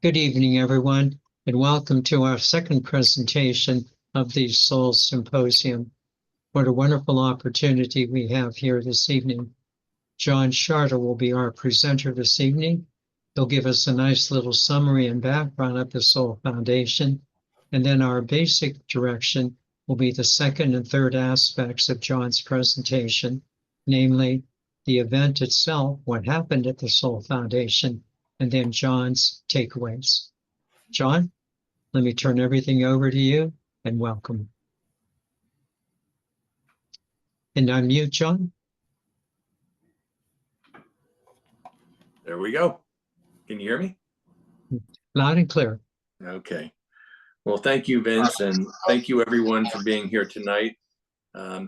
Good evening, everyone, and welcome to our second presentation of the Soul Symposium. What a wonderful opportunity we have here this evening. John Shartle will be our presenter this evening. He'll give us a nice little summary and background of the Soul Foundation, and then our basic direction will be the second and third aspects of John's presentation, namely the event itself, what happened at the Soul Foundation, and then John's takeaways. John, let me turn everything over to you and welcome. And unmute, John. There we go. Can you hear me? Loud and clear. Okay. Well, thank you, Vince, and thank you everyone for being here tonight.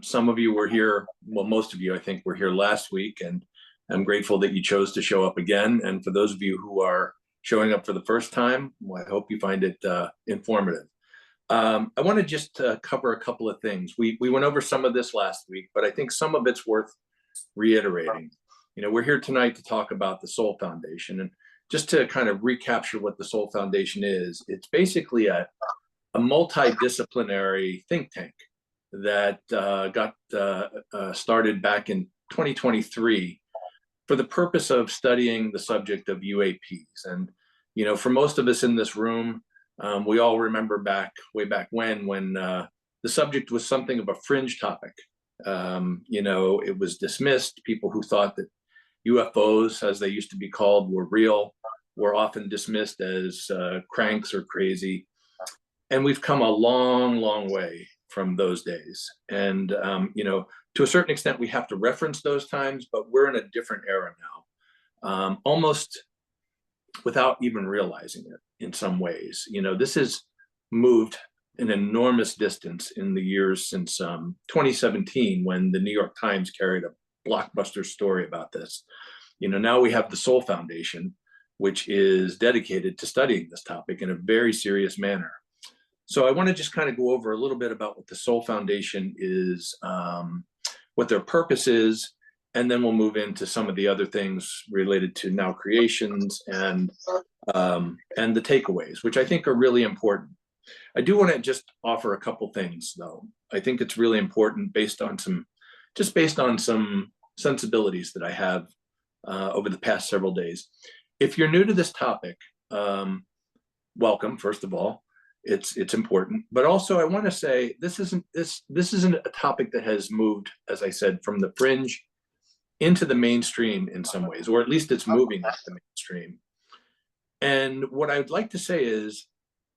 Some of you were here, well, most of you, I think, were here last week, and I'm grateful that you chose to show up again. And for those of you who are showing up for the first time, well, I hope you find it informative. I want to just cover a couple of things. We went over some of this last week, but I think some of it's worth reiterating. You know, we're here tonight to talk about the Soul Foundation, and just to kind of recapture what the Soul Foundation is, it's basically a multidisciplinary think tank that got started back in 2023 for the purpose of studying the subject of UAPs. And, you know, for most of us in this room, we all remember way back when the subject was something of a fringe topic. You know, it was dismissed. People who thought that UFOs, as they used to be called, were real, were often dismissed as cranks or crazy. And we've come a long, long way from those days. And, you know, to a certain extent, we have to reference those times, but we're in a different era now, almost without even realizing it in some ways. You know, this has moved an enormous distance in the years since 2017, when the New York Times carried a blockbuster story about this. You know, now we have the Soul Foundation, which is dedicated to studying this topic in a very serious manner. So I want to just kind of go over a little bit about what the Soul Foundation is, what their purpose is, and then we'll move into some of the other things related to now creations and the takeaways, which I think are really important. I do want to just offer a couple things, though. I think it's really important based on some sensibilities that I have over the past several days. If you're new to this topic, welcome, first of all. It's important, but also I want to say this isn't a topic that has moved, as I said, from the fringe into the mainstream in some ways, or at least it's moving into the mainstream. And what I would like to say is,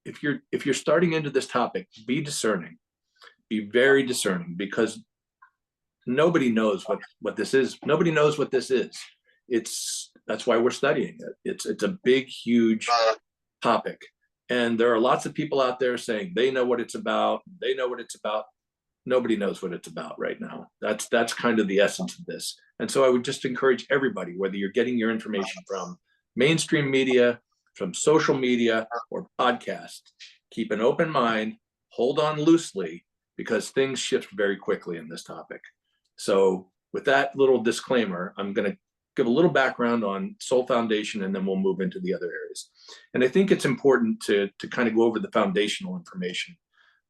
if you're starting into this topic, be discerning, be very discerning, because nobody knows what this is. Nobody knows what this is. That's why we're studying it. It's a big, huge topic. And there are lots of people out there saying they know what it's about. They know what it's about. Nobody knows what it's about right now. That's kind of the essence of this. And so I would just encourage everybody, whether you're getting your information from mainstream media, from social media, or podcasts, keep an open mind, hold on loosely, because things shift very quickly in this topic. So with that little disclaimer, I'm going to give a little background on Soul Foundation, and then we'll move into the other areas. And I think it's important to kind of go over the foundational information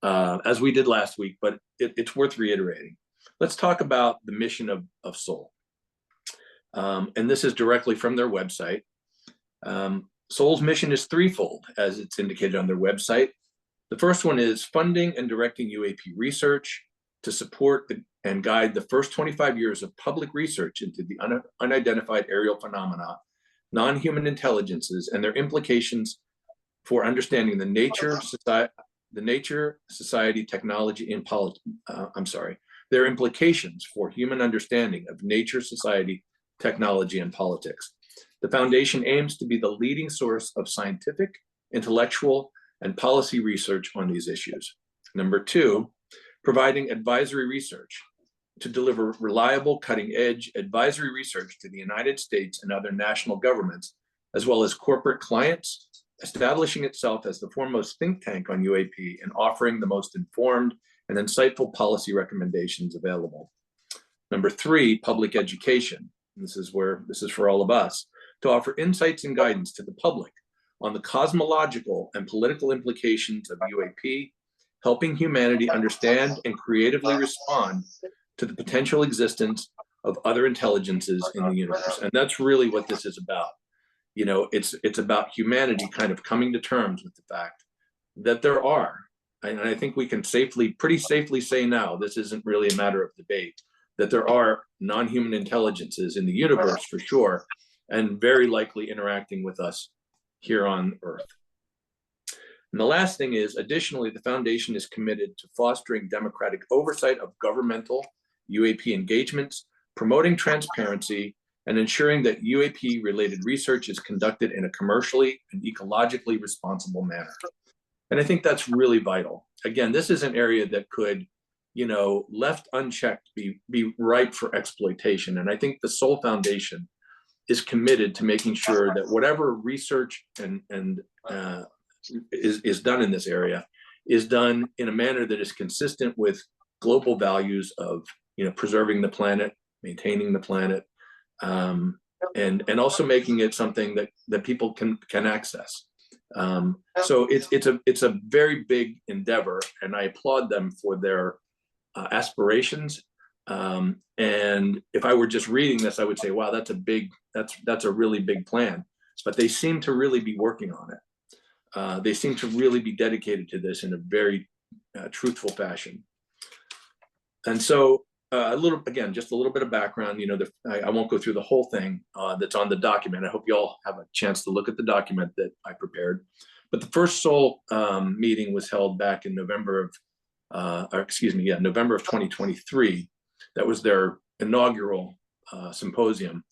as we did last week, but it's worth reiterating. Let's talk about the mission of Soul. And this is directly from their website. Soul's mission is threefold, as it's indicated on their website. The first one is funding and directing UAP research to support and guide the first 25 years of public research into the unidentified aerial phenomena, non-human intelligences, and their implications for understanding the nature, society, technology, and their implications for human understanding of nature, society, technology, and politics. The foundation aims to be the leading source of scientific, intellectual, and policy research on these issues. Number two, providing advisory research to deliver reliable, cutting-edge advisory research to the United States and other national governments, as well as corporate clients, establishing itself as the foremost think tank on UAP and offering the most informed and insightful policy recommendations available. Number three, public education. This is for all of us, to offer insights and guidance to the public on the cosmological and political implications of UAP, helping humanity understand and creatively respond to the potential existence of other intelligences in the universe. And that's really what this is about. You know, it's about humanity kind of coming to terms with the fact that there are, and I think we can pretty safely say now, this isn't really a matter of debate, that there are non-human intelligences in the universe for sure, and very likely interacting with us here on Earth. And the last thing is, additionally, the Foundation is committed to fostering democratic oversight of governmental UAP engagements, promoting transparency, and ensuring that UAP-related research is conducted in a commercially and ecologically responsible manner. And I think that's really vital. Again, this is an area that could, you know, left unchecked, be ripe for exploitation. And I think the Soul Foundation is committed to making sure that whatever research is done in this area is done in a manner that is consistent with global values of, you know, preserving the planet, maintaining the planet, and also making it something that people can access. So it's a very big endeavor, and I applaud them for their aspirations. And if I were just reading this, I would say, wow, that's a really big plan. But they seem to really be working on it. They seem to really be dedicated to this in a very truthful fashion. And so just a little bit of background. You know, I won't go through the whole thing that's on the document. I hope you all have a chance to look at the document that I prepared. But the first Soul meeting was held back in November of 2023. That was their inaugural symposium,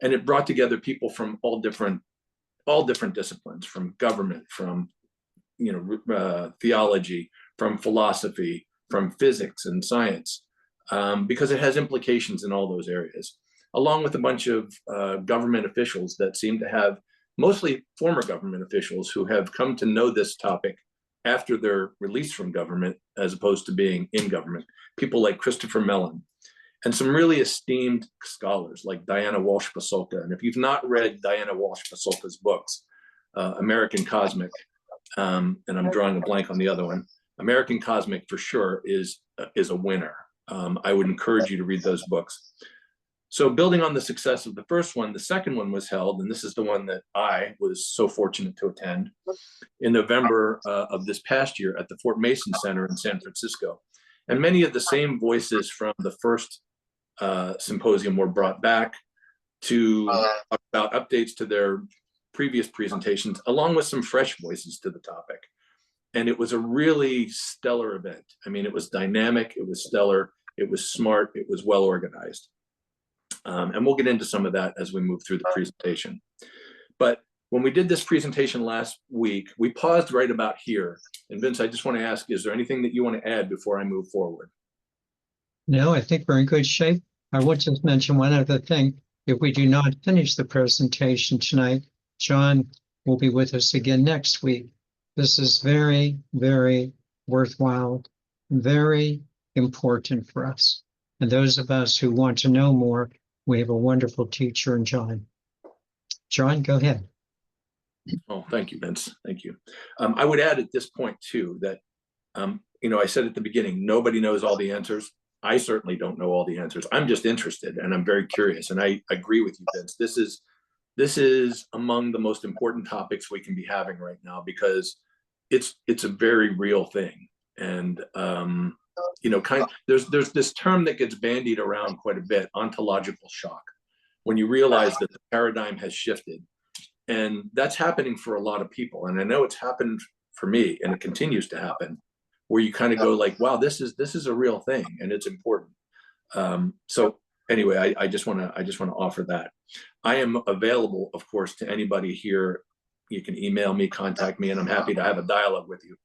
and it brought together people from all different disciplines, from government, from theology, from philosophy, from physics and science. Because it has implications in all those areas, along with a bunch of government officials that seem to have, mostly former government officials who have come to know this topic after they're released from government, as opposed to being in government. People like Christopher Mellon, and some really esteemed scholars like Diana Walsh-Pasulka. And if you've not read Diana Walsh-Pasulka's books, American Cosmic, and I'm drawing a blank on the other one, American Cosmic for sure is a winner. I would encourage you to read those books. So building on the success of the first one, the second one was held, and this is the one that I was so fortunate to attend, in November of this past year at the Fort Mason Center in San Francisco. And many of the same voices from the first symposium were brought back to talk about updates to their previous presentations, along with some fresh voices to the topic. And it was a really stellar event. I mean, it was dynamic, it was stellar, it was smart, it was well organized. And we'll get into some of that as we move through the presentation. But when we did this presentation last week, we paused right about here. And Vince, I just want to ask, is there anything that you want to add before I move forward? No, I think we're in good shape. I want to mention one other thing. If we do not finish the presentation tonight, John will be with us again next week. This is very, very worthwhile, very important for us. And those of us who want to know more, we have a wonderful teacher in John. John, go ahead. Oh, thank you, Vince. Thank you. I would add at this point too that, I said at the beginning, nobody knows all the answers. I certainly don't know all the answers. I'm just interested and I'm very curious. And I agree with you, Vince. This is among the most important topics we can be having right now, because it's a very real thing. And there's this term that gets bandied around quite a bit, ontological shock, when you realize that the paradigm has shifted. And that's happening for a lot of people. And I know it's happened for me, and it continues to happen, where you kind of go like, wow, this is a real thing and it's important. So anyway, I just want to offer that. I am available, of course, to anybody here. You can email me, contact me, and I'm happy to have a dialogue with you.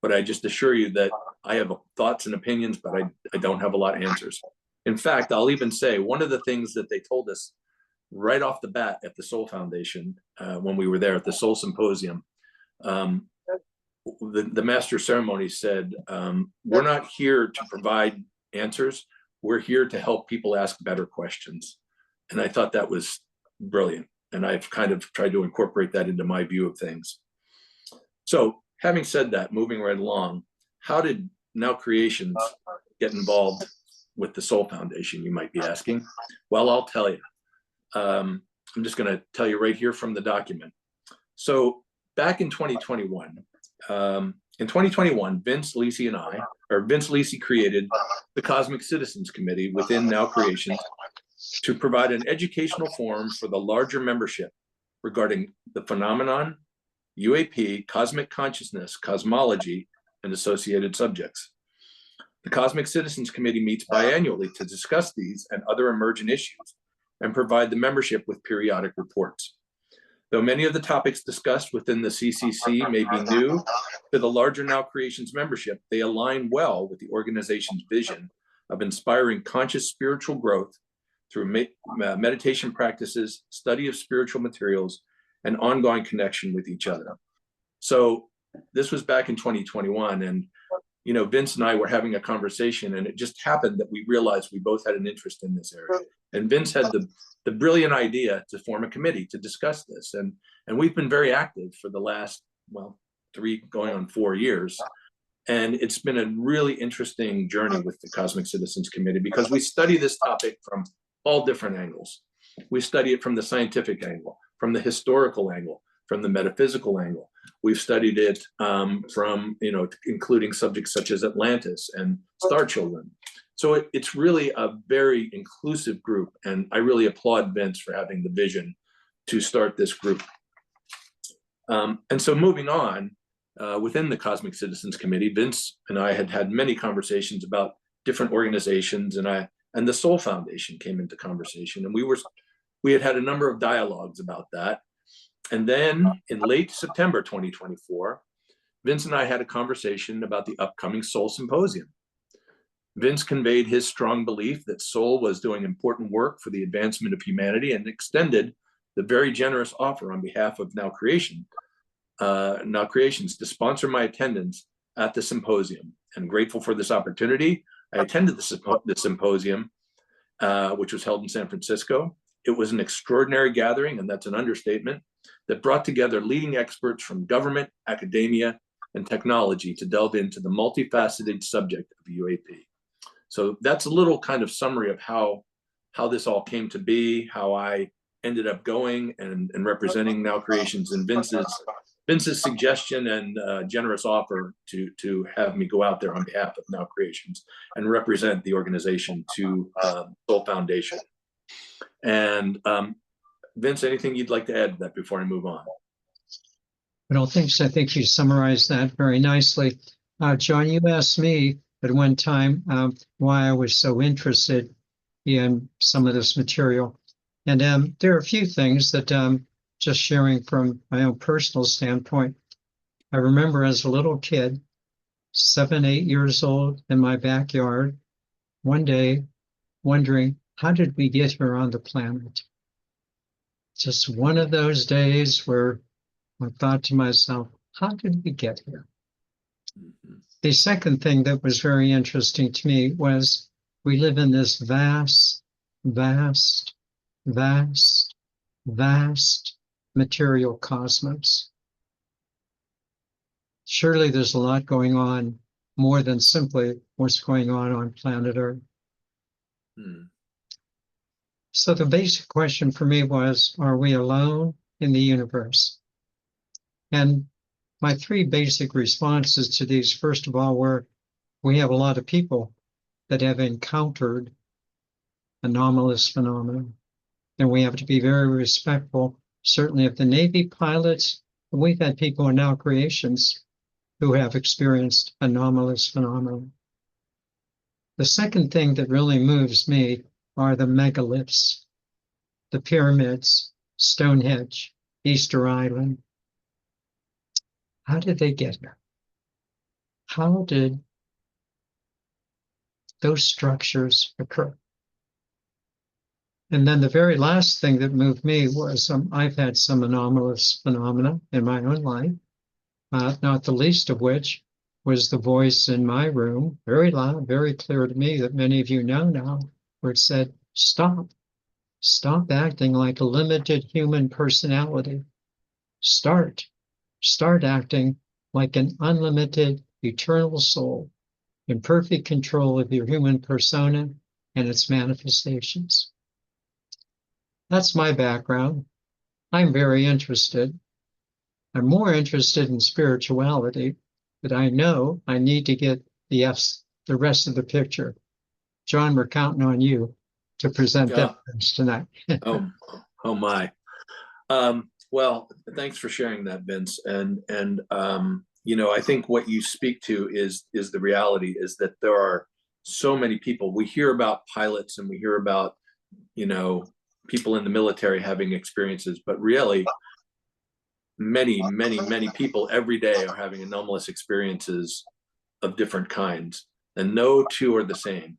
But I just assure you that I have thoughts and opinions, but I don't have a lot of answers. In fact, I'll even say one of the things that they told us right off the bat at the Soul Foundation, when we were there at the Soul Symposium, the master ceremony said, we're not here to provide answers. We're here to help people ask better questions. And I thought that was brilliant. And I've kind of tried to incorporate that into my view of things. So having said that, moving right along, how did Now Creations get involved with the Soul Foundation, you might be asking? Well, I'll tell you. I'm just going to tell you right here from the document. So back in 2021, Vince Lisi created the Cosmic Citizens Committee within Now Creations to provide an educational forum for the larger membership regarding the phenomenon, UAP, cosmic consciousness, cosmology, and associated subjects. The Cosmic Citizens Committee meets biannually to discuss these and other emergent issues and provide the membership with periodic reports. Though many of the topics discussed within the CCC may be new to the larger Now Creations membership, they align well with the organization's vision of inspiring conscious spiritual growth through meditation practices, study of spiritual materials, and ongoing connection with each other. So this was back in 2021, and Vince and I were having a conversation, and it just happened that we realized we both had an interest in this area. And Vince had the brilliant idea to form a committee to discuss this. And we've been very active for the last, 3 going on 4 years. And it's been a really interesting journey with the Cosmic Citizens Committee because we study this topic from all different angles. We study it from the scientific angle, from the historical angle, from the metaphysical angle. We've studied it from, including subjects such as Atlantis and star children. So it's really a very inclusive group. And I really applaud Vince for having the vision to start this group. And so moving on, within the Cosmic Citizens Committee, Vince and I had many conversations about different organizations, and the Soul Foundation came into conversation. And we had a number of dialogues about that. And then in late September 2024, Vince and I had a conversation about the upcoming Soul Symposium. Vince conveyed his strong belief that Soul was doing important work for the advancement of humanity and extended the very generous offer on behalf of Now Creations to sponsor my attendance at the symposium. And grateful for this opportunity, I attended the symposium, which was held in San Francisco. It was an extraordinary gathering, and that's an understatement, that brought together leading experts from government, academia, and technology to delve into the multifaceted subject of UAP. So that's a little kind of summary of how this all came to be, how I ended up going and representing Now Creations, and Vince's suggestion and generous offer to have me go out there on behalf of Now Creations and represent the organization to Soul Foundation. And Vince, anything you'd like to add to that before I move on? I don't think so. I think you summarized that very nicely. John, you asked me at one time why I was so interested in some of this material. And there are a few things that just sharing from my own personal standpoint. I remember as a little kid, 7, 8 years old, in my backyard, one day wondering, how did we get here on the planet? Just one of those days where I thought to myself, how did we get here? Mm-hmm. The second thing that was very interesting to me was we live in this vast, vast, vast, vast material cosmos. Surely there's a lot going on more than simply what's going on planet Earth. So the basic question for me was, are we alone in the universe? And my 3 basic responses to these, first of all, were we have a lot of people that have encountered anomalous phenomena, and we have to be very respectful, certainly of the Navy pilots. We've had people in Now Creations who have experienced anomalous phenomena. The second thing that really moves me are the megaliths, the pyramids, Stonehenge, Easter Island. How did they get here? How did those structures occur? And then the very last thing that moved me was I've had some anomalous phenomena in my own life, not the least of which was the voice in my room, very loud, very clear to me, that many of you know now, where it said, stop acting like a limited human personality. Start acting like an unlimited, eternal soul in perfect control of your human persona and its manifestations. That's my background. I'm very interested. I'm more interested in spirituality, but I know I need to get the rest of the picture. John, we're counting on you to present that for us tonight. Oh my. Well, thanks for sharing that, Vince. And I think what you speak to is the reality is that there are so many people. We hear about pilots and we hear about, people in the military having experiences, but really many, many, many people every day are having anomalous experiences of different kinds, and no two are the same.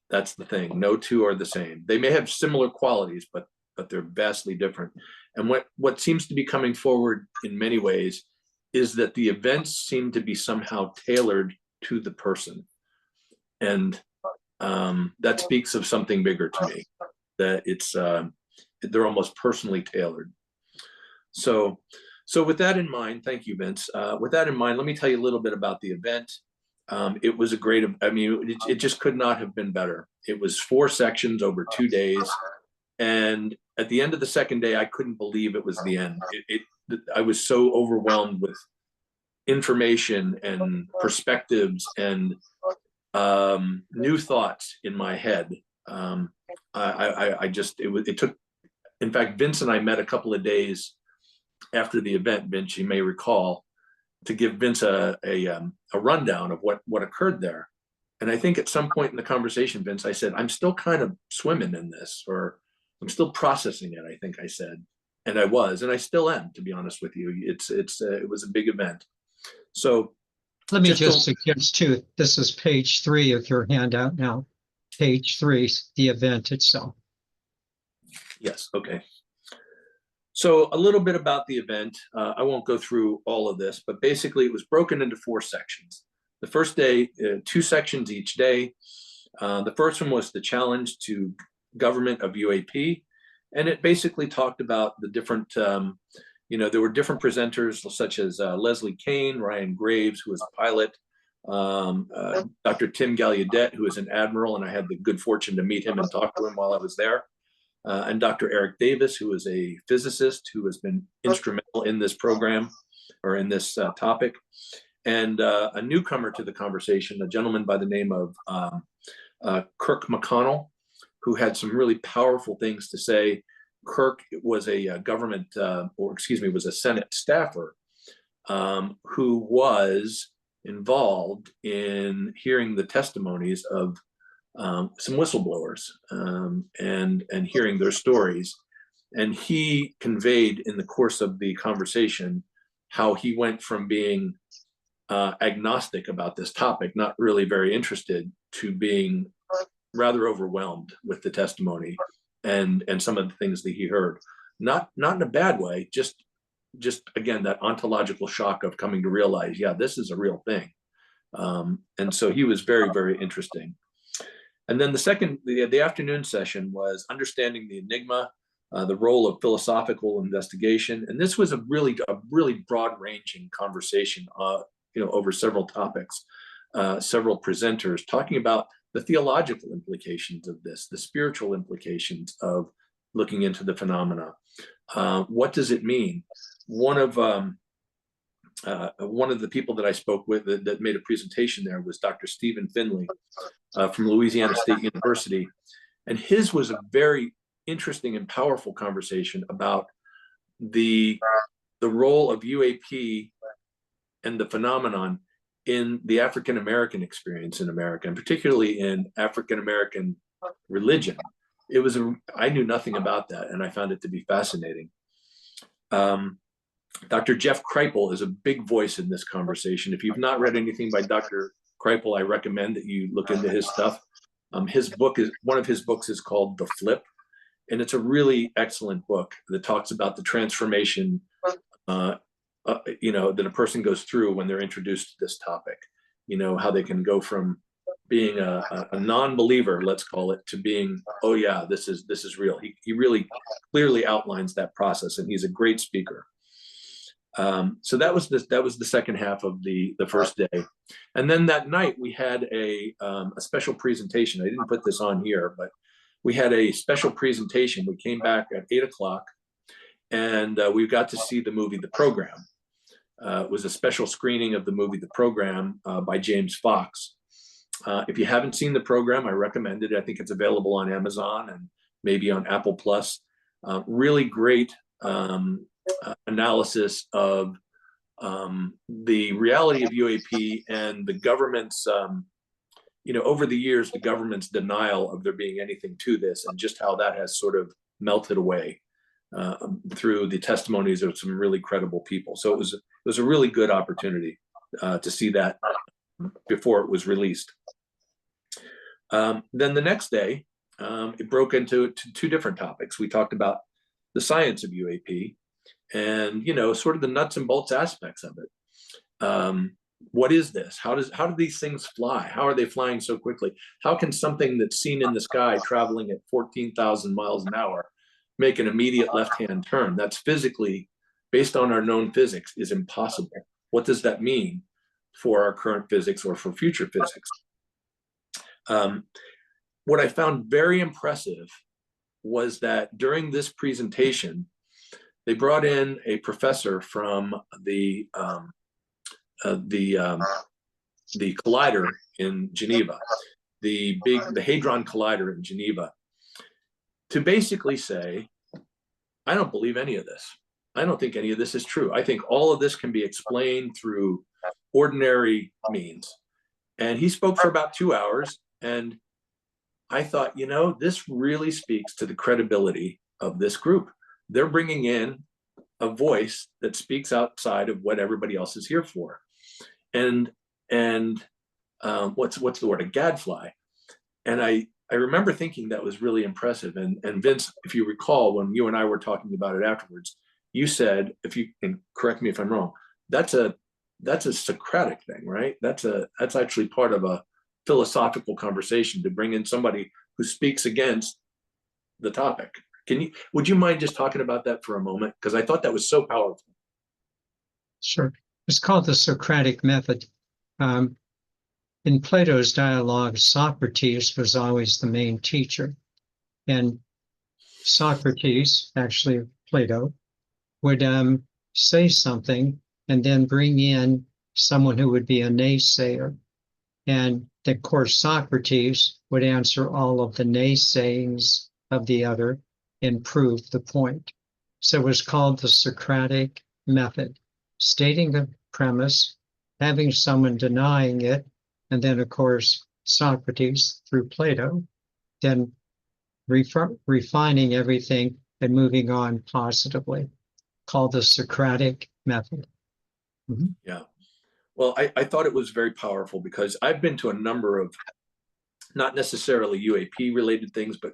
That's the thing. No two are the same. They may have similar qualities, but they're vastly different. And what seems to be coming forward in many ways is that the events seem to be somehow tailored to the person. And that speaks of something bigger to me, that they're almost personally tailored. So with that in mind, thank you, Vince. With that in mind, let me tell you a little bit about the event. It was a great, it just could not have been better. It was 4 sections over 2 days. And at the end of the second day, I couldn't believe it was the end. I was so overwhelmed with information and perspectives and new thoughts in my head. It took, in fact, Vince and I met a couple of days after the event, Vince, you may recall, to give Vince a rundown of what occurred there. And I think at some point in the conversation, Vince, I said, I'm still kind of swimming in this, or I'm still processing it, I think I said. And I was, and I still am, to be honest with you. It was a big event. So let me just suggest too, this is page 3 of your handout now. Page 3, the event itself. Yes, okay. So a little bit about the event. I won't go through all of this, but basically it was broken into 4 sections. The first day, 2 sections each day. The first one was the challenge to government of UAP. And it basically talked about the different, there were different presenters such as Leslie Kane, Ryan Graves, who was a pilot, Dr. Tim Gallaudet, who is an admiral, and I had the good fortune to meet him and talk to him while I was there. And Dr. Eric Davis, who is a physicist who has been instrumental in this program or in this topic. And a newcomer to the conversation, a gentleman by the name of Kirk McConnell, who had some really powerful things to say. Kirk was a was a Senate staffer who was involved in hearing the testimonies of some whistleblowers and hearing their stories. And he conveyed in the course of the conversation how he went from being agnostic about this topic, not really very interested, to being rather overwhelmed with the testimony and some of the things that he heard. Not in a bad way, just again, that ontological shock of coming to realize, yeah, this is a real thing. And so he was very, very interesting. And then the afternoon session was understanding the enigma, the role of philosophical investigation. And this was a really broad-ranging conversation, over several topics, several presenters talking about the theological implications of this, the spiritual implications of looking into the phenomena. What does it mean? One of the people that I spoke with that made a presentation there was Dr. Stephen Finley from Louisiana State University. And his was a very interesting and powerful conversation about the role of UAP and the phenomenon in the African-American experience in America, and particularly in African-American religion. I knew nothing about that, and I found it to be fascinating. Dr. Jeff Kripal is a big voice in this conversation. If you've not read anything by Dr. Kripal, I recommend that you look into his stuff. One of his books is called The Flip, and it's a really excellent book that talks about the transformation that a person goes through when they're introduced to this topic. How they can go from being a non-believer, let's call it, to being, oh yeah, this is real. He really clearly outlines that process, and he's a great speaker. So that was the second half of the first day. And then that night we had a special presentation. I didn't put this on here, but we had a special presentation. We came back at 8 o'clock, and we got to see the movie The Program. It was a special screening of the movie The Program by James Fox. If you haven't seen The Program, I recommend it. I think it's available on Amazon and maybe on Apple Plus. Really great analysis of the reality of UAP and the government's, over the years, the government's denial of there being anything to this, and just how that has sort of melted away through the testimonies of some really credible people. So it was a really good opportunity to see that before it was released. Then the next day, it broke into two different topics. We talked about the science of UAP and, sort of the nuts and bolts aspects of it. What is this? How do these things fly? How are they flying so quickly? How can something that's seen in the sky traveling at 14,000 miles an hour make an immediate left-hand turn? That's physically, based on our known physics, is impossible. What does that mean for our current physics or for future physics? What I found very impressive was that during this presentation, they brought in a professor from the collider in Geneva, the Hadron Collider in Geneva, to basically say, I don't believe any of this. I don't think any of this is true. I think all of this can be explained through ordinary means. And he spoke for about 2 hours. And I thought, this really speaks to the credibility of this group. They're bringing in a voice that speaks outside of what everybody else is here for. And what's the word? A gadfly. And I remember thinking that was really impressive. And Vince, if you recall, when you and I were talking about it afterwards, you said, if you can correct me if I'm wrong, that's a Socratic thing, right? That's actually part of a philosophical conversation, to bring in somebody who speaks against the topic. Would you mind just talking about that for a moment? Because I thought that was so powerful. Sure. It's called the Socratic method. In Plato's dialogue, Socrates was always the main teacher. And Socrates, actually Plato, would say something and then bring in someone who would be a naysayer. And of course, Socrates would answer all of the naysayings of the other and prove the point. So it was called the Socratic method, stating a premise, having someone denying it, and then, of course, Socrates, through Plato, then refining everything and moving on positively, called the Socratic method. Mm-hmm. Yeah. Well, I thought it was very powerful, because I've been to a number of, not necessarily UAP related things, but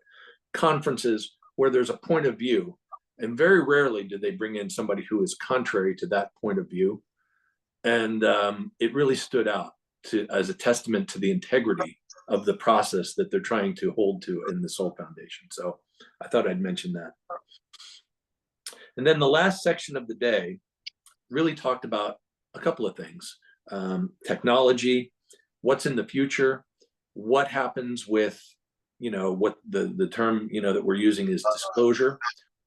conferences where there's a point of view, and very rarely do they bring in somebody who is contrary to that point of view. And it really stood out as a testament to the integrity of the process that they're trying to hold to in the Soul Foundation. So I thought I'd mention that. And then the last section of the day really talked about a couple of things. Technology, what's in the future, what happens with, what the term, that we're using is disclosure.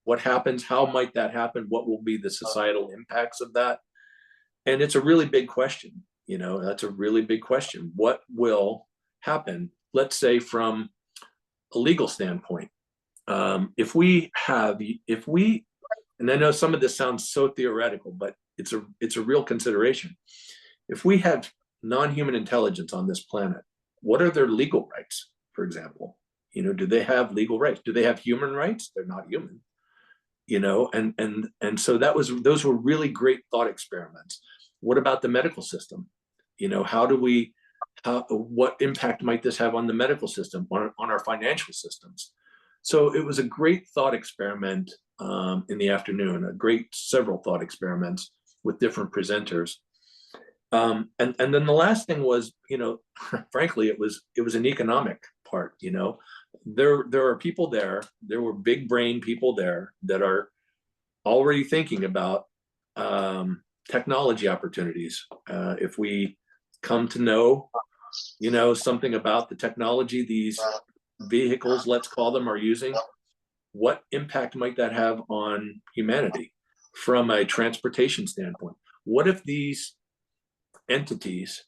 What happens? How might that happen? What will be the societal impacts of that? And it's a really big question. That's a really big question. What will happen, let's say, from a legal standpoint? If we, and I know some of this sounds so theoretical, but it's a real consideration. If we have non-human intelligence on this planet, what are their legal rights, for example? Do they have legal rights? Do they have human rights? They're not human. And so those were really great thought experiments. What about the medical system? What impact might this have on the medical system, on our financial systems? So it was a great thought experiment in the afternoon, several thought experiments with different presenters. And then the last thing was, frankly, it was an economic part. There are people there were big brain people there that are already thinking about technology opportunities. If we come to know, something about the technology these vehicles, let's call them, are using, what impact might that have on humanity from a transportation standpoint? What if these entities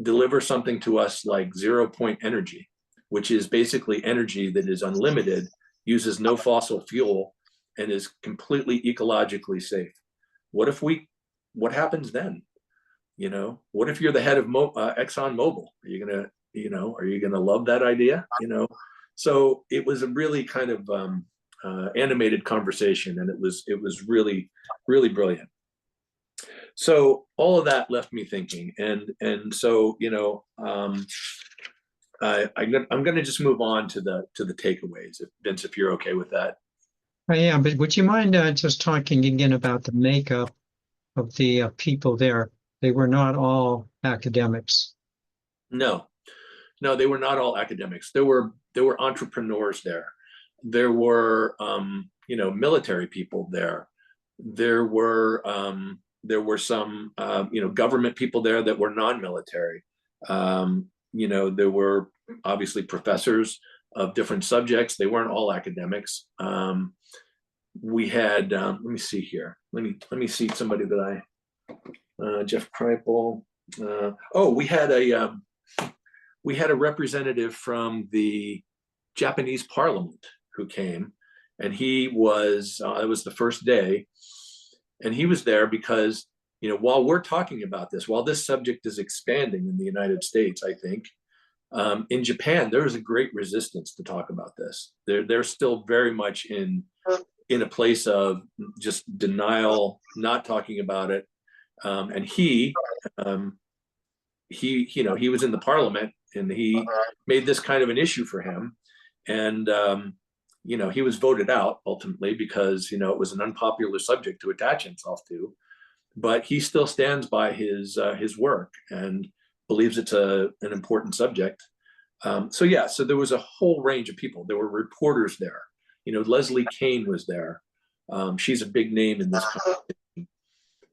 deliver something to us like 0 point energy, which is basically energy that is unlimited, uses no fossil fuel, and is completely ecologically safe? What happens then? What if you're the head of Exxon Mobil? Are you gonna love that idea? So it was a really kind of animated conversation, and it was really, really brilliant. So all of that left me thinking, and so I'm going to just move on to the takeaways, Vince, if you're okay with that. Yeah, but would you mind just talking again about the makeup of the people there? They were not all academics. No, they were not all academics. There were entrepreneurs there. There were military people there. There were some government people there that were non-military. There were obviously professors of different subjects. They weren't all academics. We had let me see here. Let me see somebody that Jeff Kripal. We had a representative from the Japanese Parliament who came, and he was it was the first day, and he was there because while we're talking about this, while this subject is expanding in the United States, I think in Japan there is a great resistance to talk about this. They're still very much in a place of just denial, not talking about it. And he was in the Parliament, and he made this kind of an issue for him. And he was voted out ultimately because it was an unpopular subject to attach himself to. But he still stands by his work and believes it's an important subject. So there was a whole range of people. There were reporters there. Leslie Kane was there. She's a big name in this conversation.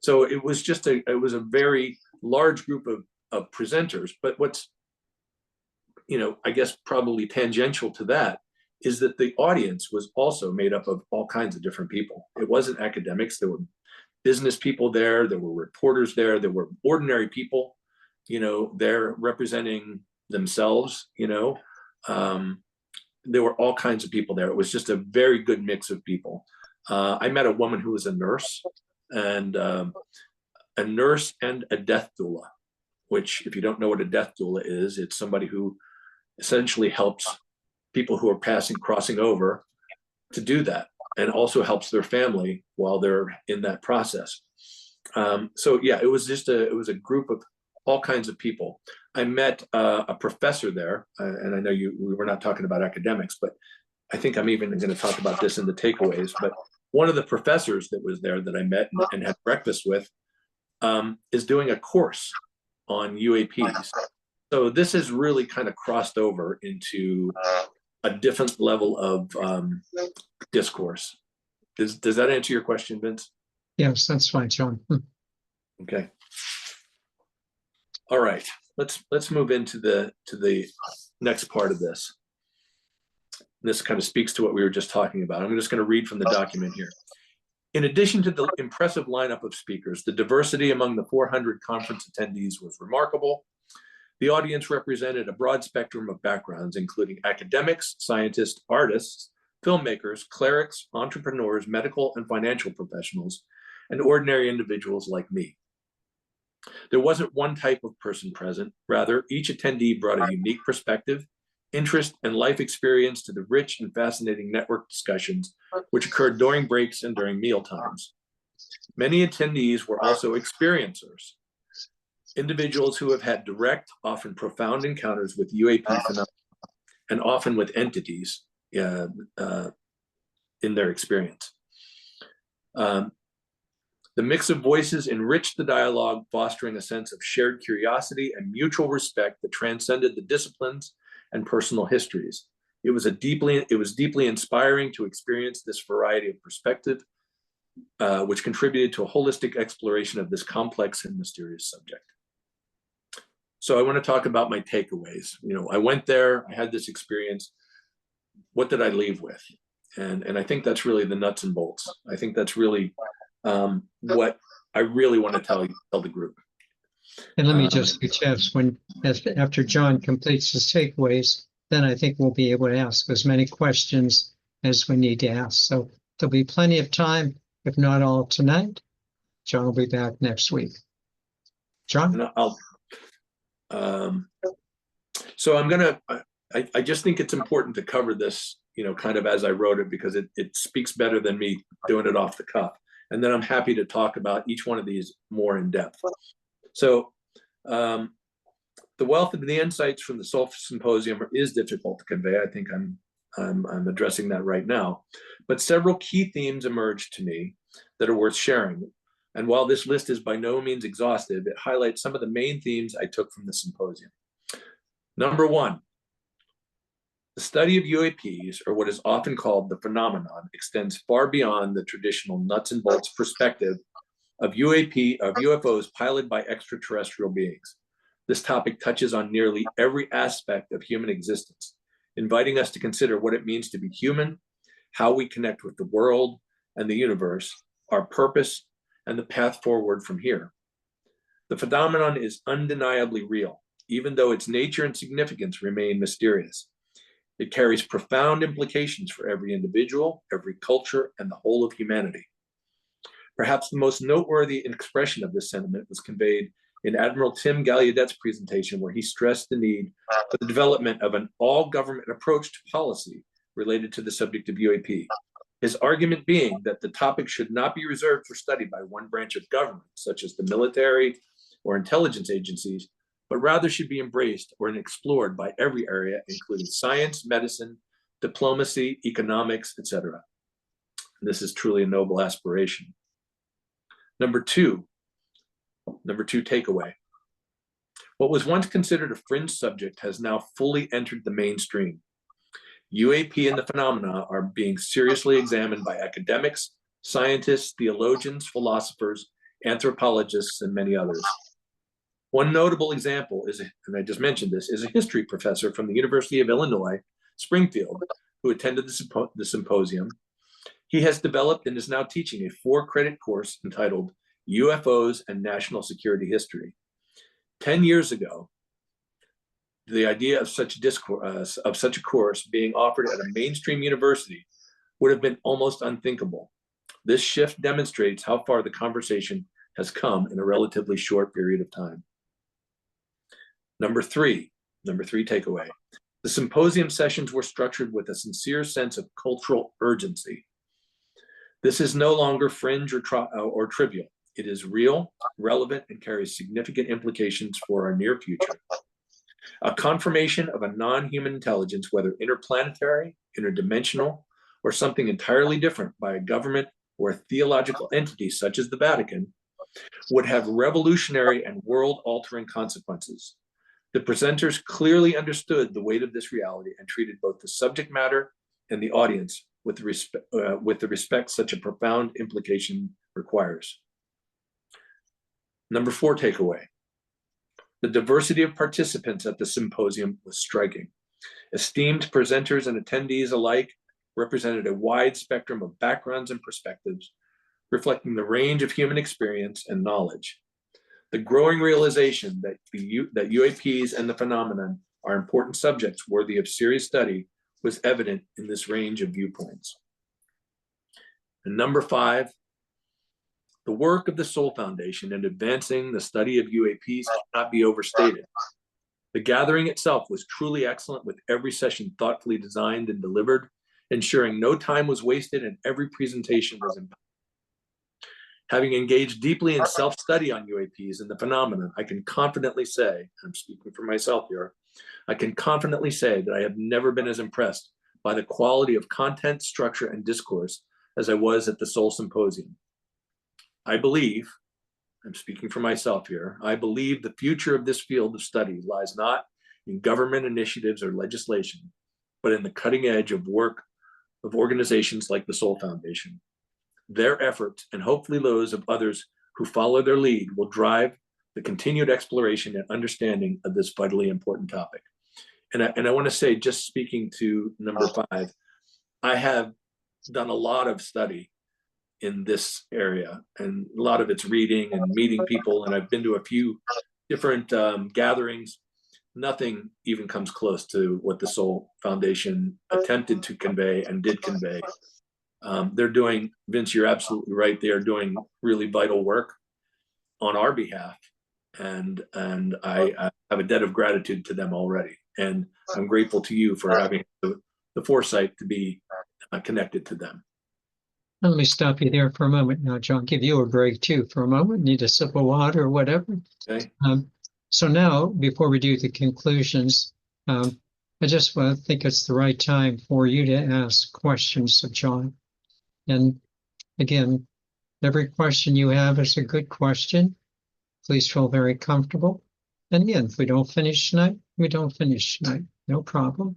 So it was a very large group of presenters. But what's I guess probably tangential to that is that the audience was also made up of all kinds of different people. It wasn't academics. There were business people there. There were reporters there. There were ordinary people, they're representing themselves, there were all kinds of people there. It was just a very good mix of people. I met a woman who was a nurse and a death doula, which, if you don't know what a death doula is, it's somebody who essentially helps people who are crossing over to do that, and also helps their family while they're in that process. It was a group of all kinds of people. I met a professor there, and I know we were not talking about academics, but I think I'm even going to talk about this in the takeaways. But one of the professors that was there that I met and had breakfast with is doing a course on UAPs. So this has really kind of crossed over into a different level of discourse. Does that answer your question, Vince? Yes, that's fine, John. Okay. All right. Let's move into the next part of this. This kind of speaks to what we were just talking about. I'm just going to read from the document here. In addition to the impressive lineup of speakers, the diversity among the 400 conference attendees was remarkable. The audience represented a broad spectrum of backgrounds, including academics, scientists, artists, filmmakers, clerics, entrepreneurs, medical and financial professionals, and ordinary individuals like me. There wasn't one type of person present. Rather, each attendee brought a unique perspective, interest, and life experience to the rich and fascinating network discussions which occurred during breaks and during meal times. Many attendees were also experiencers, individuals who have had direct, often profound encounters with UAP phenomena, and often with entities in their experience. The mix of voices enriched the dialogue, fostering a sense of shared curiosity and mutual respect that transcended the disciplines and personal histories. It was deeply inspiring to experience this variety of perspective, which contributed to a holistic exploration of this complex and mysterious subject. So I want to talk about my takeaways. I went there, I had this experience. What did I leave with? And I think that's really the nuts and bolts. I think that's really what I really want to tell the group. And let me just suggest, after John completes his takeaways, then I think we'll be able to ask as many questions as we need to ask. So there'll be plenty of time, if not all tonight. John will be back next week. John? So I'm gonna. I just think it's important to cover this, kind of as I wrote it, because it speaks better than me doing it off the cuff. And then I'm happy to talk about each one of these more in depth. So the wealth of the insights from the Soul Symposium is difficult to convey. I think I'm addressing that right now. But several key themes emerged to me that are worth sharing. And while this list is by no means exhaustive, it highlights some of the main themes I took from the symposium. Number one, the study of UAPs, or what is often called the phenomenon, extends far beyond the traditional nuts and bolts perspective of UFOs piloted by extraterrestrial beings. This topic touches on nearly every aspect of human existence, inviting us to consider what it means to be human, how we connect with the world and the universe, our purpose, and the path forward from here. The phenomenon is undeniably real, even though its nature and significance remain mysterious. It carries profound implications for every individual, every culture, and the whole of humanity. Perhaps the most noteworthy expression of this sentiment was conveyed in Admiral Tim Gallaudet's presentation, where he stressed the need for the development of an all-government approach to policy related to the subject of UAP. His argument being that the topic should not be reserved for study by one branch of government, such as the military or intelligence agencies, but rather should be embraced or explored by every area, including science, medicine, diplomacy, economics, etc. This is truly a noble aspiration. Number two takeaway. What was once considered a fringe subject has now fully entered the mainstream. UAP and the phenomena are being seriously examined by academics, scientists, theologians, philosophers, anthropologists, and many others. One notable example is, and I just mentioned this, is a history professor from the University of Illinois, Springfield, who attended the symposium. He has developed and is now teaching a 4-credit course entitled UFOs and National Security History. 10 years ago, the idea of such a course being offered at a mainstream university would have been almost unthinkable. This shift demonstrates how far the conversation has come in a relatively short period of time. Number three takeaway. The symposium sessions were structured with a sincere sense of cultural urgency. This is no longer fringe or trivial. It is real, relevant, and carries significant implications for our near future. A confirmation of a non-human intelligence, whether interplanetary, interdimensional, or something entirely different by a government or a theological entity such as the Vatican, would have revolutionary and world-altering consequences. The presenters clearly understood the weight of this reality and treated both the subject matter and the audience with the respect such a profound implication requires. Number 4 takeaway. The diversity of participants at the symposium was striking. Esteemed presenters and attendees alike represented a wide spectrum of backgrounds and perspectives, reflecting the range of human experience and knowledge. The growing realization that UAPs and the phenomenon are important subjects worthy of serious study was evident in this range of viewpoints. And number 5, the work of the Soul Foundation in advancing the study of UAPs cannot be overstated. The gathering itself was truly excellent, with every session thoughtfully designed and delivered, ensuring no time was wasted and every presentation was impactful. Having engaged deeply in self-study on UAPs and the phenomenon, I can confidently say, I'm speaking for myself here, I can confidently say that I have never been as impressed by the quality of content, structure, and discourse as I was at the Soul Symposium. I believe, I'm speaking for myself here, I believe the future of this field of study lies not in government initiatives or legislation, but in the cutting edge of work of organizations like the Soul Foundation. their efforts, and hopefully those of others who follow their lead, will drive the continued exploration and understanding of this vitally important topic. And I want to say, just speaking to number 5, I have done a lot of study in this area, and a lot of it's reading and meeting people, and I've been to a few different gatherings. Nothing even comes close to what the Soul Foundation attempted to convey and did convey. They're doing, Vince, you're absolutely right, they are doing really vital work on our behalf, and I have a debt of gratitude to them already, and I'm grateful to you for having the foresight to be connected to them. Let me stop you there for a moment now, John. Give you a break too for a moment. Need a sip of water or whatever. Okay. So now, before we do the conclusions, I just want to think it's the right time for you to ask questions of John. And again, every question you have is a good question. Please feel very comfortable. And again, if we don't finish tonight, we don't finish tonight. No problem.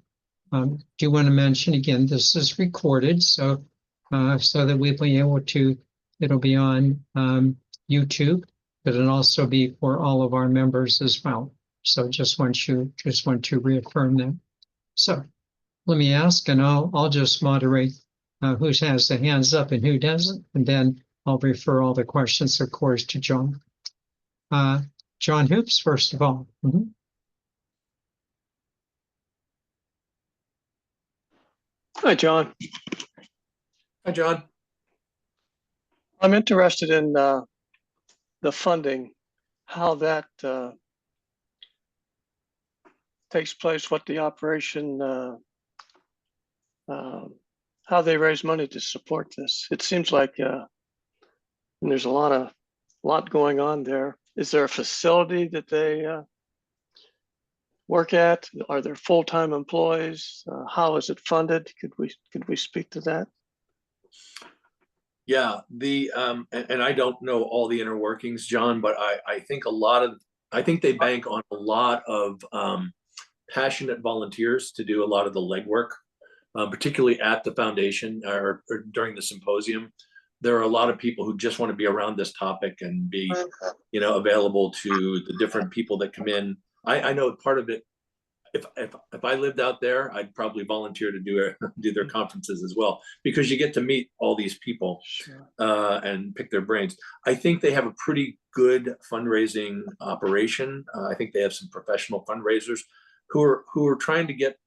Do you want to mention again, this is recorded, so that we'll be able to, it'll be on YouTube, but it'll also be for all of our members as well. So just want to reaffirm that. So let me ask, and I'll just moderate who has the hands up and who doesn't, and then I'll refer all the questions, of course, to John. John Hoops, first of all. Mm-hmm. Hi, John. Hi, John. I'm interested in the funding, how that takes place, what the operation, how they raise money to support this. It seems like there's a lot going on there. Is there a facility that they work at? Are there full-time employees? How is it funded? Could we speak to that? Yeah, and I don't know all the inner workings, John, but I think I think they bank on a lot of passionate volunteers to do a lot of the legwork, particularly at the foundation or during the symposium. There are a lot of people who just want to be around this topic and be, available to the different people that come in. I know part of it. If I lived out there, I'd probably volunteer to do their conferences as well, because you get to meet all these people. Sure. And pick their brains. I think they have a pretty good fundraising operation. I think they have some professional fundraisers who are trying to get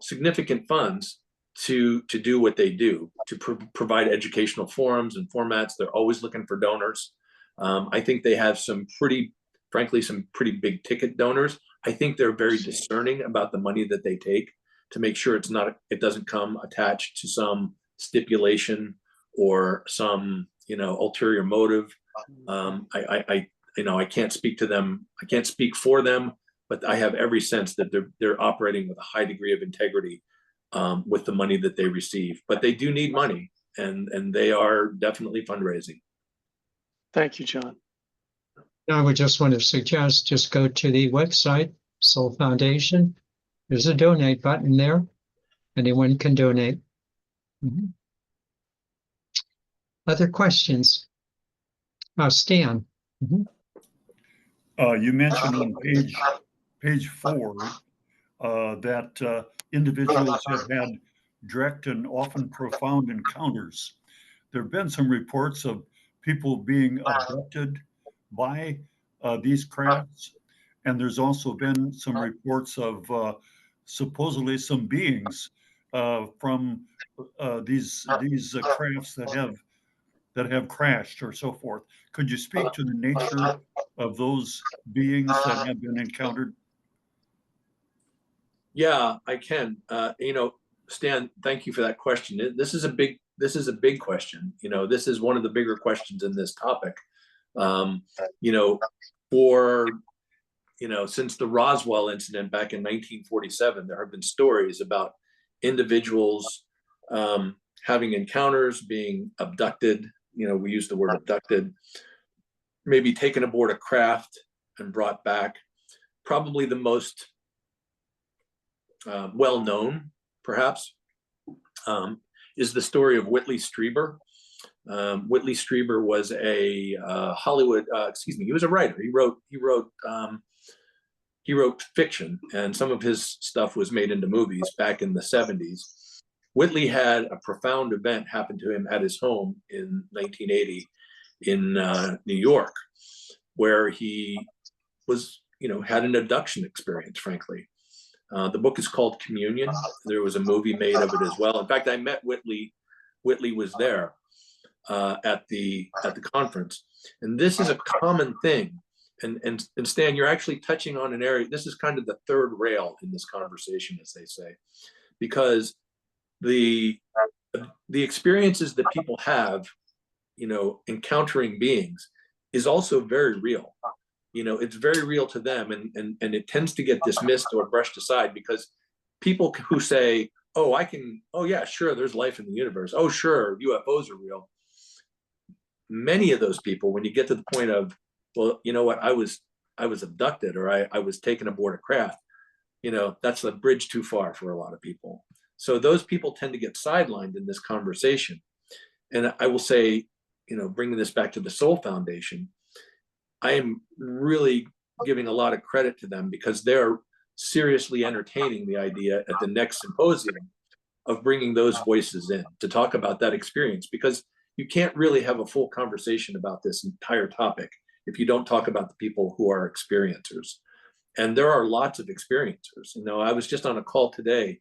significant funds to do what they do, to provide educational forums and formats. They're always looking for donors. I think they have some pretty big ticket donors. I think they're very discerning about the money that they take to make sure it doesn't come attached to some stipulation or some ulterior motive. I can't speak to them. I can't speak for them, but I have every sense that they're operating with a high degree of integrity with the money that they receive. But they do need money, and they are definitely fundraising. Thank you, John. I would just want to suggest, just go to the website, Soul Foundation. There's a donate button there. Anyone can donate. Mm-hmm. Other questions? Stan. Mm-hmm. You mentioned on page 4 that individuals have had direct and often profound encounters. There have been some reports of people being abducted by these crafts, and there's also been some reports of supposedly some beings from these crafts that have crashed or so forth. Could you speak to the nature of those beings that have been encountered? Yeah, I can. Stan, thank you for that question. This is a big question. This is one of the bigger questions in this topic. Since the Roswell incident back in 1947, there have been stories about individuals having encounters, being abducted. We use the word abducted, maybe taken aboard a craft and brought back. Probably the most well-known, perhaps, is the story of Whitley Strieber. Whitley Strieber was a Hollywood, he was a writer. He wrote fiction, and some of his stuff was made into movies back in the 70s. Whitley had a profound event happen to him at his home in 1980 in New York, where he was, had an abduction experience, frankly. The book is called Communion. There was a movie made of it as well. In fact, I met Whitley. Whitley was there at the conference, and this is a common thing. And Stan, you're actually touching on an area. This is kind of the third rail in this conversation, as they say, because the experiences that people have, encountering beings, is also very real. It's very real to them, and it tends to get dismissed or brushed aside because people who say, oh yeah, sure, there's life in the universe. Oh, sure, UFOs are real. Many of those people, when you get to the point of, well, you know what, I was abducted, or I was taken aboard a craft, that's a bridge too far for a lot of people. So those people tend to get sidelined in this conversation. And I will say, bringing this back to the Soul Foundation, I am really giving a lot of credit to them because they're seriously entertaining the idea at the next symposium of bringing those voices in to talk about that experience, because you can't really have a full conversation about this entire topic if you don't talk about the people who are experiencers. And there are lots of experiencers. I was just on a call today.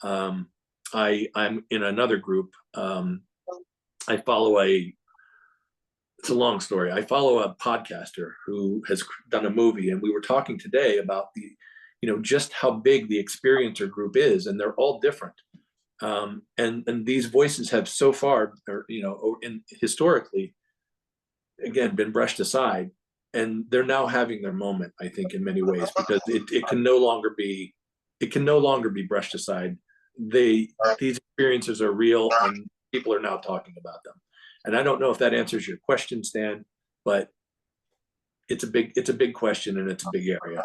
I'm in another group. I follow it's a long story. I follow a podcaster who has done a movie, and we were talking today about just how big the experiencer group is, and they're all different. And these voices have so far, historically, again, been brushed aside, and they're now having their moment, I think, in many ways, because it can no longer be brushed aside. These experiences are real, and people are now talking about them. And I don't know if that answers your question, Stan, but it's a big question, and it's a big area.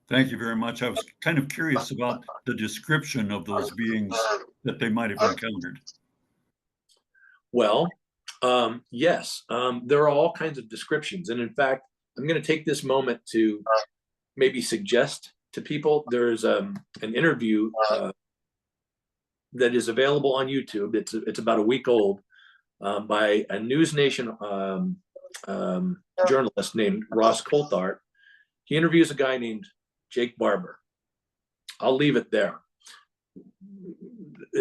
Thank you very much. I was kind of curious about the description of those beings that they might have encountered. Well, yes, there are all kinds of descriptions. And in fact, I'm going to take this moment to maybe suggest to people, there's an interview that is available on YouTube. It's about a week old, by a News Nation journalist named Ross Coulthart. He interviews a guy named Jake Barber. I'll leave it there.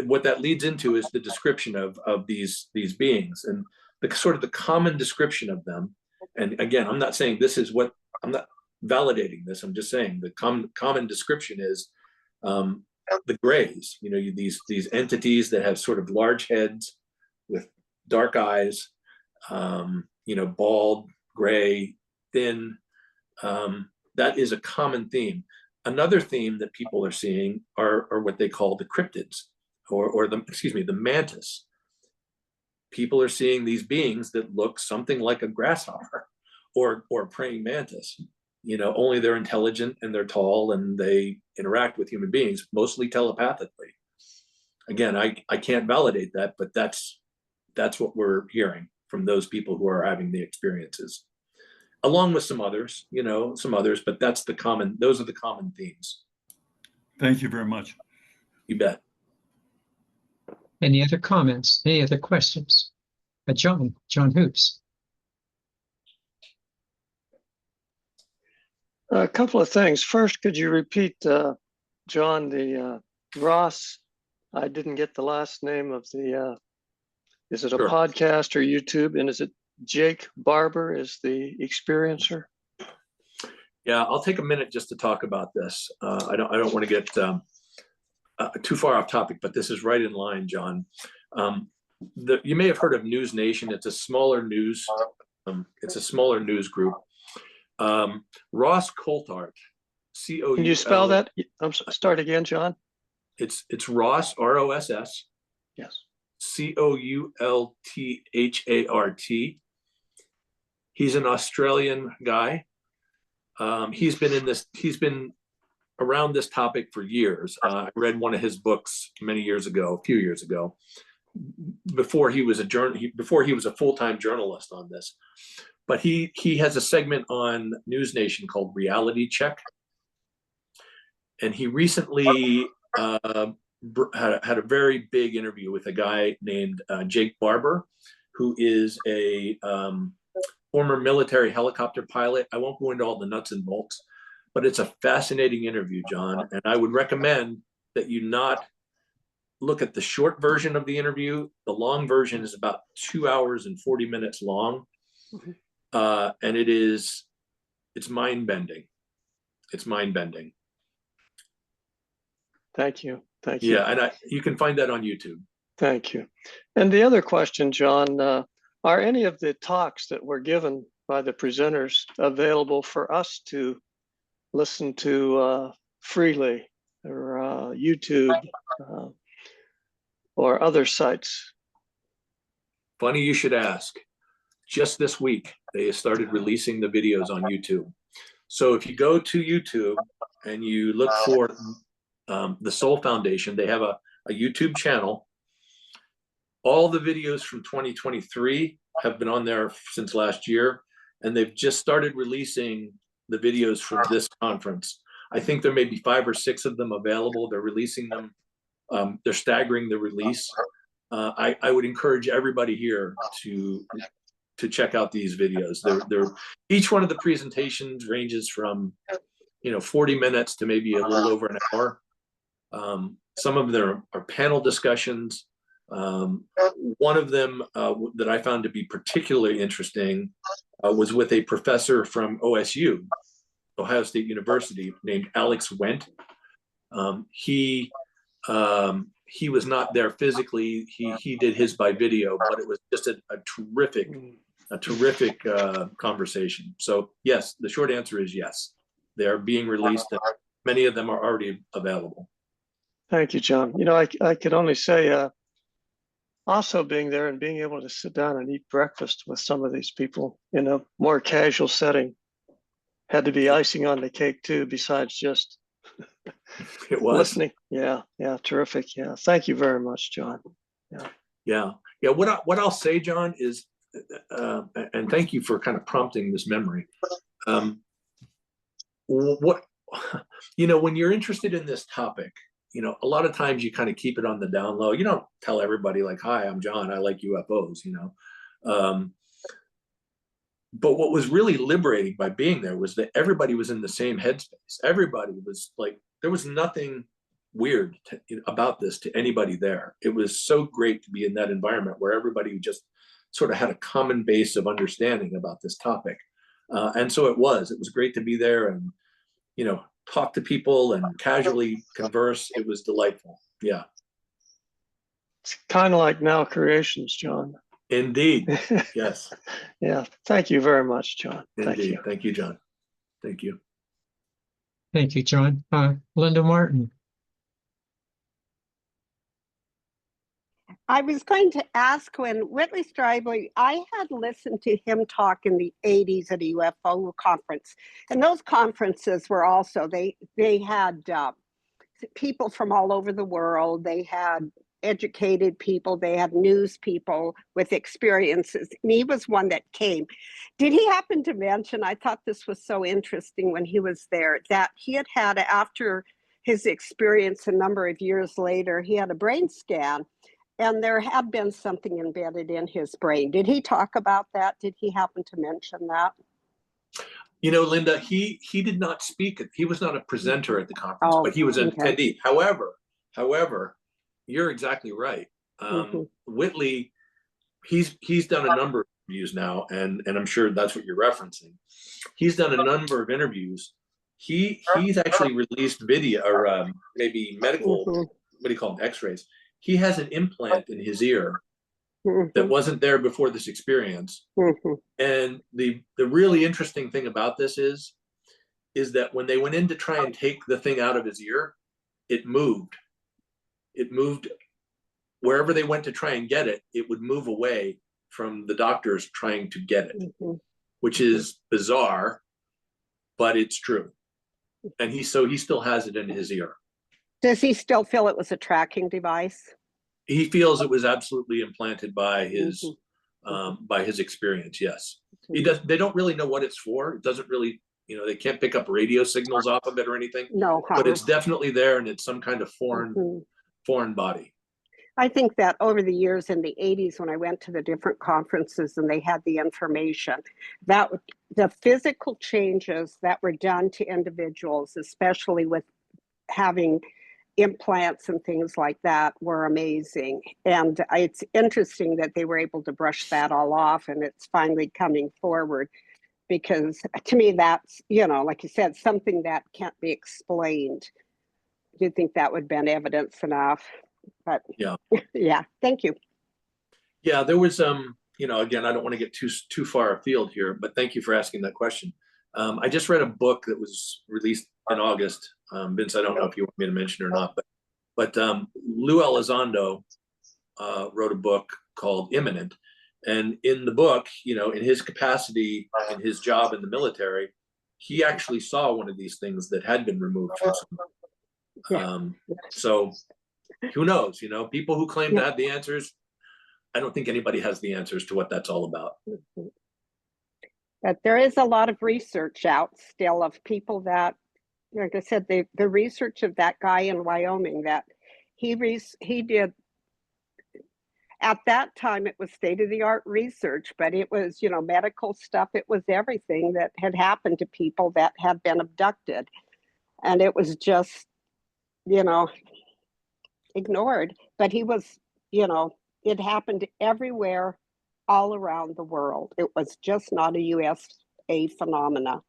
What that leads into is the description of these beings, and the sort of the common description of them. And again, I'm not saying this is what, I'm not validating this. I'm just saying the common description is the grays. These entities that have sort of large heads with dark eyes, bald, gray, thin. That is a common theme. Another theme that people are seeing are what they call the cryptids, or the mantis. People are seeing these beings that look something like a grasshopper or a praying mantis. Only they're intelligent and they're tall and they interact with human beings, mostly telepathically. Again, I can't validate that, but that's what we're hearing from those people who are having the experiences, along with some others, but those are the common themes. Thank you very much. You bet. Any other comments? Any other questions? John Hoops. A couple of things. First, could you repeat, John, the Ross? I didn't get the last name of the, is it a podcast or YouTube? And is it Jake Barber is the experiencer? Yeah, I'll take a minute just to talk about this. I don't want to get too far off topic, but this is right in line, John. You may have heard of News Nation. It's a smaller news. It's a smaller news group. Ross Coulthart, C-O-U-L. Can you spell that? Start again, John. It's Ross, R-O-S-S. Yes. C-O-U-L-T-H-A-R-T. He's an Australian guy. He's been around this topic for years. I read one of his books many years ago, a few years ago, before he was a full-time journalist on this. But he has a segment on News Nation called Reality Check, and he recently had a very big interview with a guy named Jake Barber, who is a former military helicopter pilot. I won't go into all the nuts and bolts, but it's a fascinating interview, John. And I would recommend that you not look at the short version of the interview. The long version is about 2 hours and 40 minutes long. And it's mind-bending. It's mind-bending. Thank you. Thank you. Yeah, and you can find that on YouTube. Thank you. And the other question, John, are any of the talks that were given by the presenters available for us to listen to freely, or YouTube or other sites? Funny you should ask. Just this week, they started releasing the videos on YouTube. So if you go to YouTube and you look for the Soul Foundation, they have a YouTube channel. All the videos from 2023 have been on there since last year, and they've just started releasing the videos from this conference. I think there may be 5 or 6 of them available. They're releasing them. They're staggering the release. I would encourage everybody here to check out these videos. They're each one of the presentations ranges from 40 minutes to maybe a little over an hour. Some of them are panel discussions. One of them that I found to be particularly interesting was with a professor from OSU, Ohio State University, named Alex Wendt. He was not there physically. He did his by video, but it was just a terrific conversation. So yes, the short answer is yes. They are being released, and many of them are already available. Thank you, John. I could only say, also being there and being able to sit down and eat breakfast with some of these people in a more casual setting had to be icing on the cake too, besides just it was listening. Yeah, terrific. Yeah, thank you very much, John. Yeah. What I'll say, John, is, and thank you for kind of prompting this memory. When you're interested in this topic, a lot of times you kind of keep it on the down low. You don't tell everybody like, "Hi, I'm John. I like UFOs." But what was really liberating by being there was that everybody was in the same headspace. Everybody was like, there was nothing weird about this to anybody there. It was so great to be in that environment where everybody just sort of had a common base of understanding about this topic. And so it was great to be there and, talk to people and casually converse. It was delightful. Yeah. It's kind of like Now Creations, John. Indeed. Yes. Yeah. Thank you very much, John. Indeed. Thank you. Thank you, John. Thank you. Thank you, John. Linda Martin. I was going to ask, when Whitley Strieber, I had listened to him talk in the 80s at a UFO conference. And those conferences were also, they had people from all over the world. They had educated people. They had news people with experiences. And he was one that came. Did he happen to mention, I thought this was so interesting when he was there, that he had after his experience a number of years later, he had a brain scan. And there had been something embedded in his brain. Did he talk about that? Did he happen to mention that? Linda, he did not speak. He was not a presenter at the conference, but he was an attendee. However, you're exactly right. Whitley, he's done a number of interviews now, and I'm sure that's what you're referencing. He's done a number of interviews. He's actually released video or maybe medical, what do you call them, X-rays. He has an implant in his ear that wasn't there before this experience. And the really interesting thing about this is that when they went in to try and take the thing out of his ear, it moved. It moved wherever they went to try and get it, it would move away from the doctors trying to get it, which is bizarre, but it's true. And he still has it in his ear. Does he still feel it was a tracking device? He feels it was absolutely implanted by his experience. Yes, he does. They don't really know what it's for. It doesn't really, they can't pick up radio signals off of it or anything. No, but it's definitely there, and it's some kind of foreign body. I think that over the years in the 80s, when I went to the different conferences and they had the information, that the physical changes that were done to individuals, especially with having implants and things like that, were amazing. And it's interesting that they were able to brush that all off, and it's finally coming forward, because to me, that's, like you said, something that can't be explained. Do you think that would have been evidence enough? But yeah, thank you. Yeah, there was again, I don't want to get too far afield here, but thank you for asking that question. I just read a book that was released in August. Vince, I don't know if you want me to mention it or not, but Lou Elizondo wrote a book called Imminent. And in the book, in his capacity, in his job in the military, he actually saw one of these things that had been removed from someone. So who knows, people who claim to have the answers, I don't think anybody has the answers to what that's all about. But there is a lot of research out still of people that, like I said, the research of that guy in Wyoming that he did. At that time, it was state-of-the-art research, but it was, medical stuff. It was everything that had happened to people that had been abducted. And it was just, ignored. But he was, it happened everywhere, all around the world. It was just not a USA phenomena.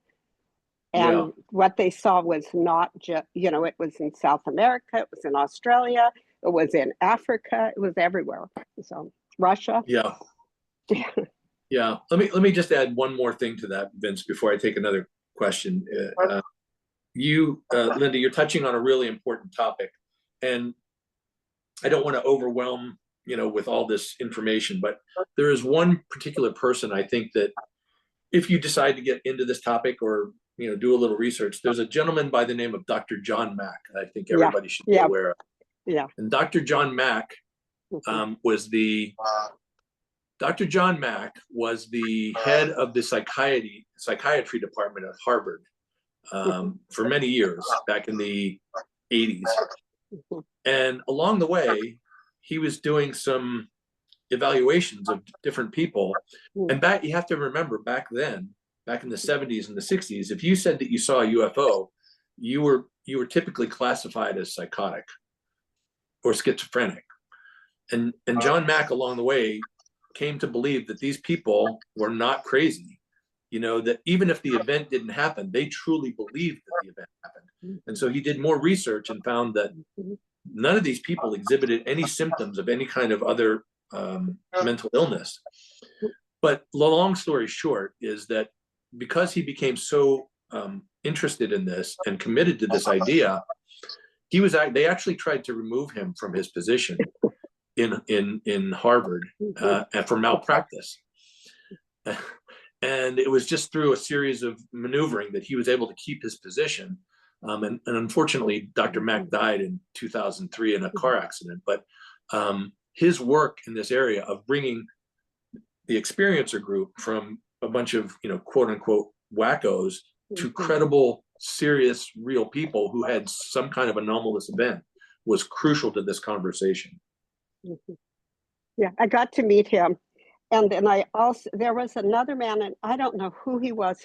And what they saw was not just, it was in South America, it was in Australia, it was in Africa, it was everywhere. So Russia. Yeah. Let me just add one more thing to that, Vince, before I take another question. Linda, you're touching on a really important topic, and I don't want to overwhelm, with all this information, but there is one particular person I think that if you decide to get into this topic or, do a little research, there's a gentleman by the name of Dr. John Mack. I think everybody should be aware of. Yeah. And Dr. John Mack was the head of the psychiatry department at Harvard for many years back in the 80s. And along the way, he was doing some evaluations of different people. And you have to remember, back then, back in the 70s and the 60s, if you said that you saw a UFO, you were typically classified as psychotic or schizophrenic. And John Mack along the way came to believe that these people were not crazy, that even if the event didn't happen, they truly believed that the event happened. And so he did more research and found that none of these people exhibited any symptoms of any kind of other mental illness. But the long story short is that because he became so interested in this and committed to this idea, they actually tried to remove him from his position in Harvard for malpractice. And it was just through a series of maneuvering that he was able to keep his position. And unfortunately, Dr. Mack died in 2003 in a car accident. But his work in this area of bringing the experiencer group from a bunch of, quote unquote, wackos to credible, serious, real people who had some kind of anomalous event was crucial to this conversation. Yeah, I got to meet him. And then there was another man, and I don't know who he was.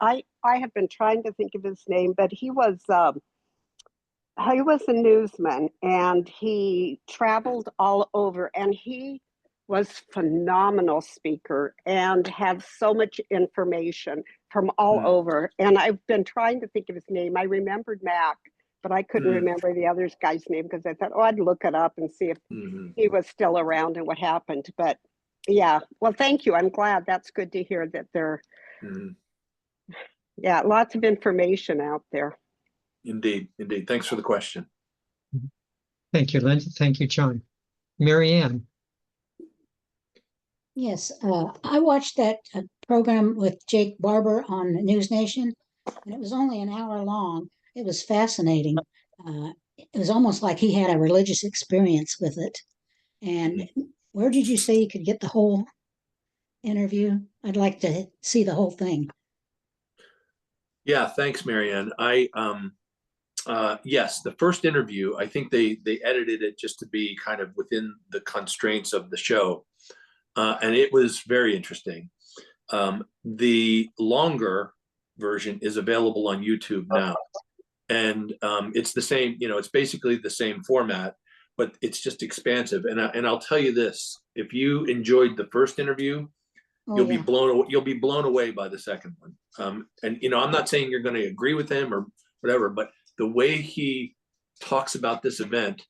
I have been trying to think of his name, but he was a newsman, and he traveled all over, and he was phenomenal speaker and had so much information from all over. And I've been trying to think of his name. I remembered Mac, but I couldn't remember the other guy's name because I thought, I'd look it up and see if he was still around and what happened. But yeah, well, thank you. I'm glad. That's good to hear that there. Yeah, lots of information out there. Indeed. Thanks for the question. Thank you, Linda. Thank you, John. Mary Ann. Yes, I watched that program with Jake Barber on News Nation, and it was only an hour long. It was fascinating. It was almost like he had a religious experience with it. And where did you say you could get the whole interview? I'd like to see the whole thing. Yeah, thanks, Marianne. Yes, the first interview, I think they edited it just to be kind of within the constraints of the show. And it was very interesting. The longer version is available on YouTube now. And it's the same, it's basically the same format, but it's just expansive. And I'll tell you this, if you enjoyed the first interview, you'll be blown away by the second one. And I'm not saying you're going to agree with him or whatever, but the way he talks about this event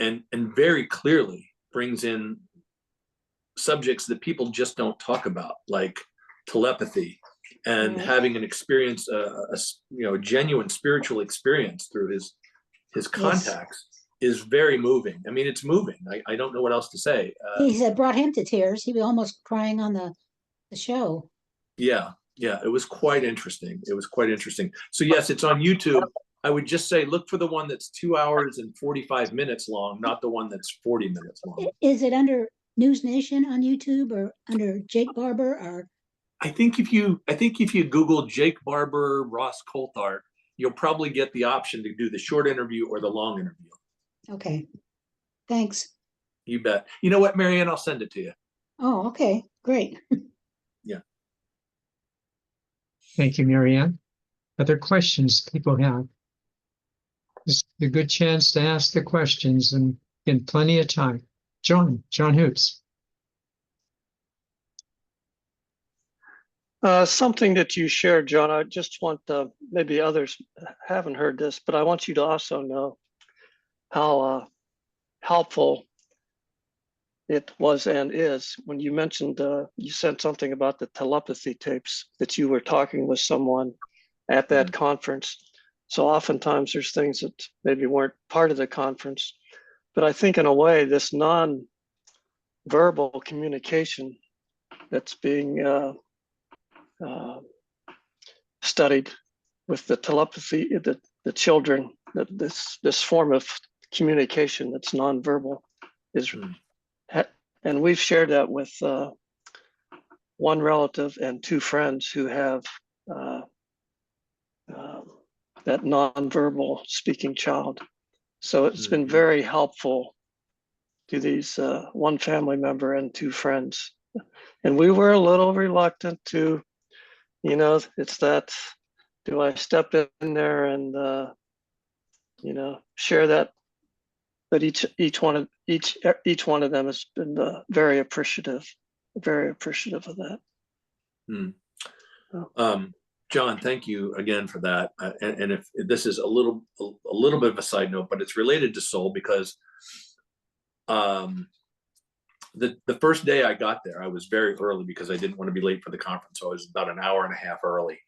and very clearly brings in subjects that people just don't talk about, like telepathy and having an experience, a genuine spiritual experience through his contacts is very moving. I mean, it's moving. I don't know what else to say. He said brought him to tears. He was almost crying on the show. Yeah, it was quite interesting. So yes, it's on YouTube. I would just say look for the one that's 2 hours and 45 minutes long, not the one that's 40 minutes long. Is it under News Nation on YouTube or under Jake Barber? Or I think if you Google Jake Barber, Ross Coulthart, you'll probably get the option to do the short interview or the long interview. Okay, thanks. You bet. You know what, Marianne? I'll send it to you. Oh, okay, great. Yeah. Thank you, Marianne. Other questions people have? This is a good chance to ask the questions and in plenty of time. John Hoops. Something that you shared, John, I just want maybe others haven't heard this, but I want you to also know how helpful it was and is when you mentioned, you said something about the telepathy tapes, that you were talking with someone at that conference. So oftentimes there's things that maybe weren't part of the conference, but I think in a way this non-verbal communication that's being studied with the telepathy, the children, this form of communication that's nonverbal is, and we've shared that with one relative and two friends who have that nonverbal speaking child. So it's been very helpful to these one family member and two friends. And we were a little reluctant to, it's that, do I step in there and, share that? But each one of them has been very appreciative of that. John, thank you again for that. And if this is a little bit of a side note, but it's related to soul because the first day I got there, I was very early because I didn't want to be late for the conference. So I was about an hour and a half early.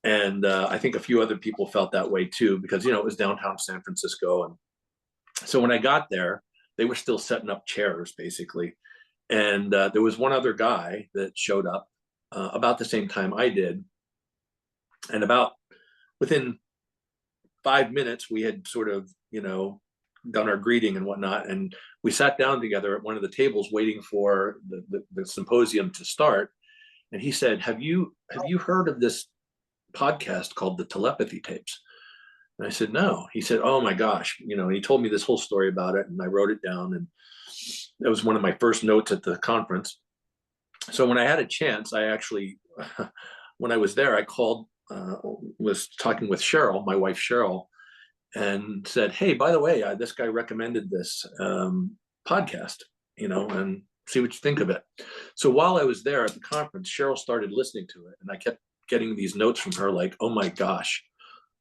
And I think a few other people felt that way too, because, it was downtown San Francisco. And so when I got there, they were still setting up chairs basically. And there was one other guy that showed up about the same time I did. And about within 5 minutes, we had sort of, done our greeting and whatnot. And we sat down together at one of the tables waiting for the symposium to start. And he said, have you heard of this podcast called the Telepathy Tapes? And I said, no. He said, oh my gosh. He told me this whole story about it and I wrote it down. And that was one of my first notes at the conference. So when I had a chance, I actually, when I was there, I called, was talking with Cheryl, my wife, Cheryl, and said, hey, by the way, this guy recommended this podcast, and see what you think of it. So while I was there at the conference, Cheryl started listening to it and I kept getting these notes from her like, oh my gosh,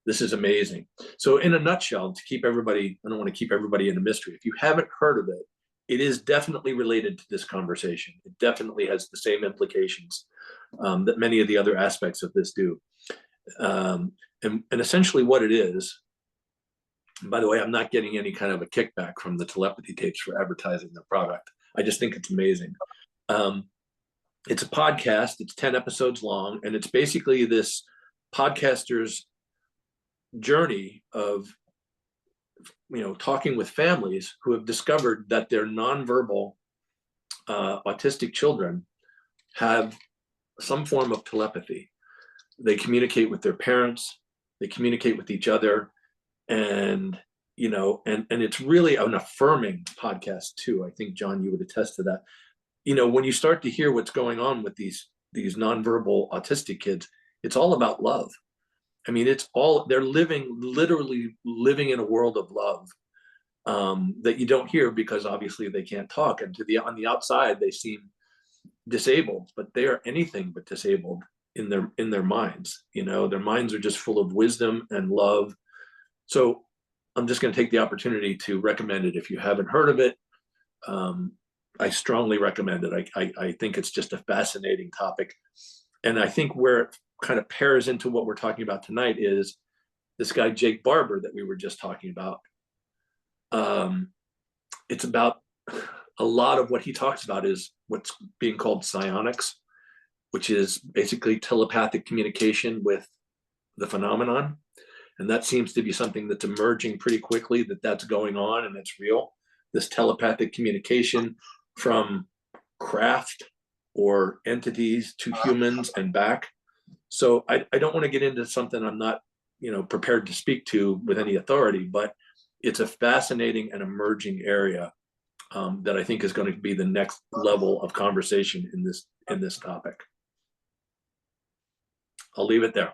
this is amazing. So in a nutshell, to keep everybody, I don't want to keep everybody in a mystery. If you haven't heard of it, it is definitely related to this conversation. It definitely has the same implications that many of the other aspects of this do. And essentially what it is, by the way, I'm not getting any kind of a kickback from the telepathy tapes for advertising their product. I just think it's amazing. It's a podcast. It's 10 episodes long. And it's basically this podcaster's journey of, talking with families who have discovered that their nonverbal autistic children have some form of telepathy. They communicate with their parents, they communicate with each other, and it's really an affirming podcast too. I think, John, you would attest to that. When you start to hear what's going on with these nonverbal autistic kids, it's all about love. I mean, they're literally living in a world of love that you don't hear, because obviously they can't talk, and on the outside they seem disabled, but they are anything but disabled in their minds. Their minds are just full of wisdom and love. So I'm just going to take the opportunity to recommend it. If you haven't heard of it, I strongly recommend it. I think it's just a fascinating topic. And I think where it kind of pairs into what we're talking about tonight is this guy, Jake Barber, that we were just talking about. It's about a lot of what he talks about is what's being called psionics, which is basically telepathic communication with the phenomenon. And that seems to be something that's emerging pretty quickly, that's going on, and it's real. This telepathic communication from craft or entities to humans and back. So I don't want to get into something I'm not, prepared to speak to with any authority, but it's a fascinating and emerging area that I think is going to be the next level of conversation in this topic. I'll leave it there.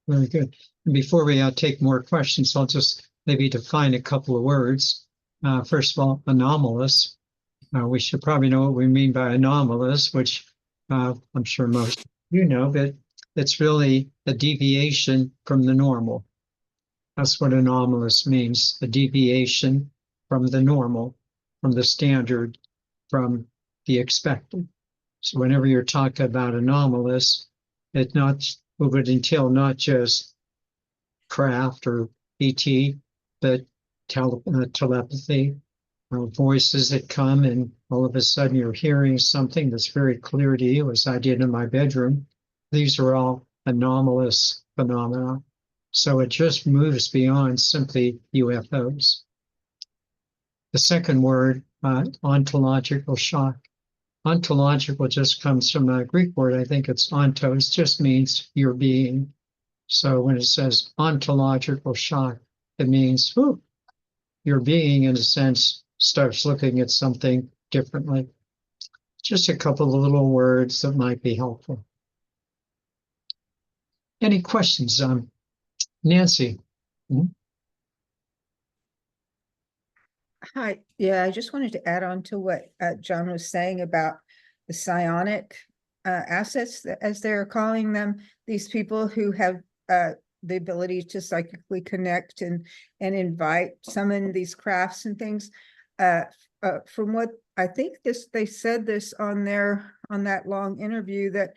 Very good. Before we take more questions, I'll just maybe define a couple of words. First of all, anomalous. We should probably know what we mean by anomalous, which I'm sure most of you know, but it's really a deviation from the normal. That's what anomalous means, a deviation from the normal, from the standard, from the expected. So whenever you're talking about anomalous, it would entail not just craft or ET, but telepathy, voices that come, and all of a sudden you're hearing something that's very clear to you, as I did in my bedroom. These are all anomalous phenomena. So it just moves beyond simply UFOs. The second word, ontological shock. Ontological just comes from a Greek word, I think it's ontos, just means your being. So when it says ontological shock, it means your being, in a sense, starts looking at something differently. Just a couple of little words that might be helpful. Any questions? Nancy? Hi. Yeah, I just wanted to add on to what John was saying about the psionic assets, as they're calling them, these people who have the ability to psychically connect and summon these crafts and things. From what I think they said this on that long interview, that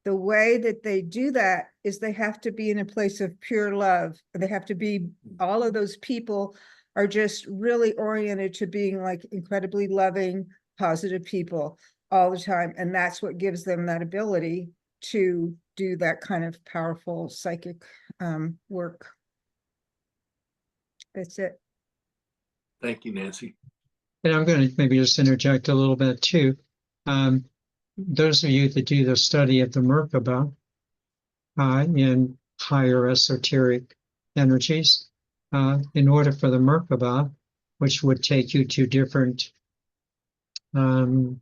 the way that they do that is they have to be in a place of pure love. They have to be, all of those people are just really oriented to being like incredibly loving, positive people all the time. And that's what gives them that ability to do that kind of powerful psychic work. That's it. Thank you, Nancy. And I'm going to maybe just interject a little bit too. Those of you that do the study of the Merkaba in higher esoteric energies, in order for the Merkaba, which would take you to different, would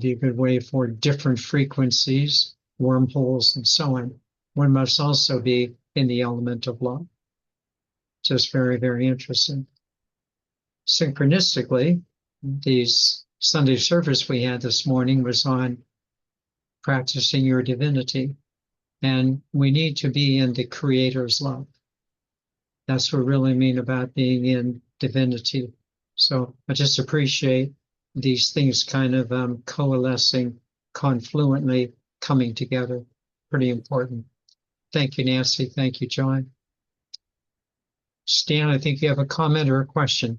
be a good way for different frequencies, wormholes, and so on, one must also be in the element of love. Just very, very interesting. Synchronistically, these Sunday service we had this morning was on practicing your divinity. And we need to be in the Creator's love. That's what we really mean about being in divinity. So I just appreciate these things kind of coalescing, confluently coming together. Pretty important. Thank you, Nancy. Thank you, John. Stan, I think you have a comment or a question.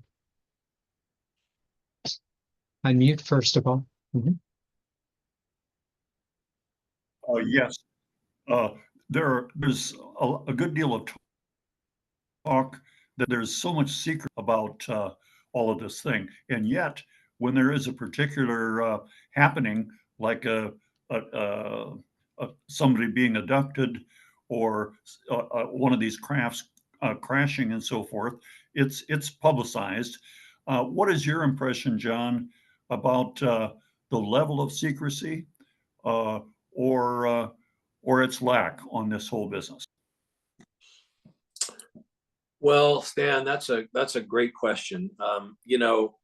Unmute first of all. Yes. There's a good deal of talk that there's so much secret about all of this thing. And yet, when there is a particular happening, like somebody being abducted or one of these crafts crashing and so forth, it's publicized. What is your impression, John, about the level of secrecy or its lack on this whole business? Well, Stan, that's a great question. You know,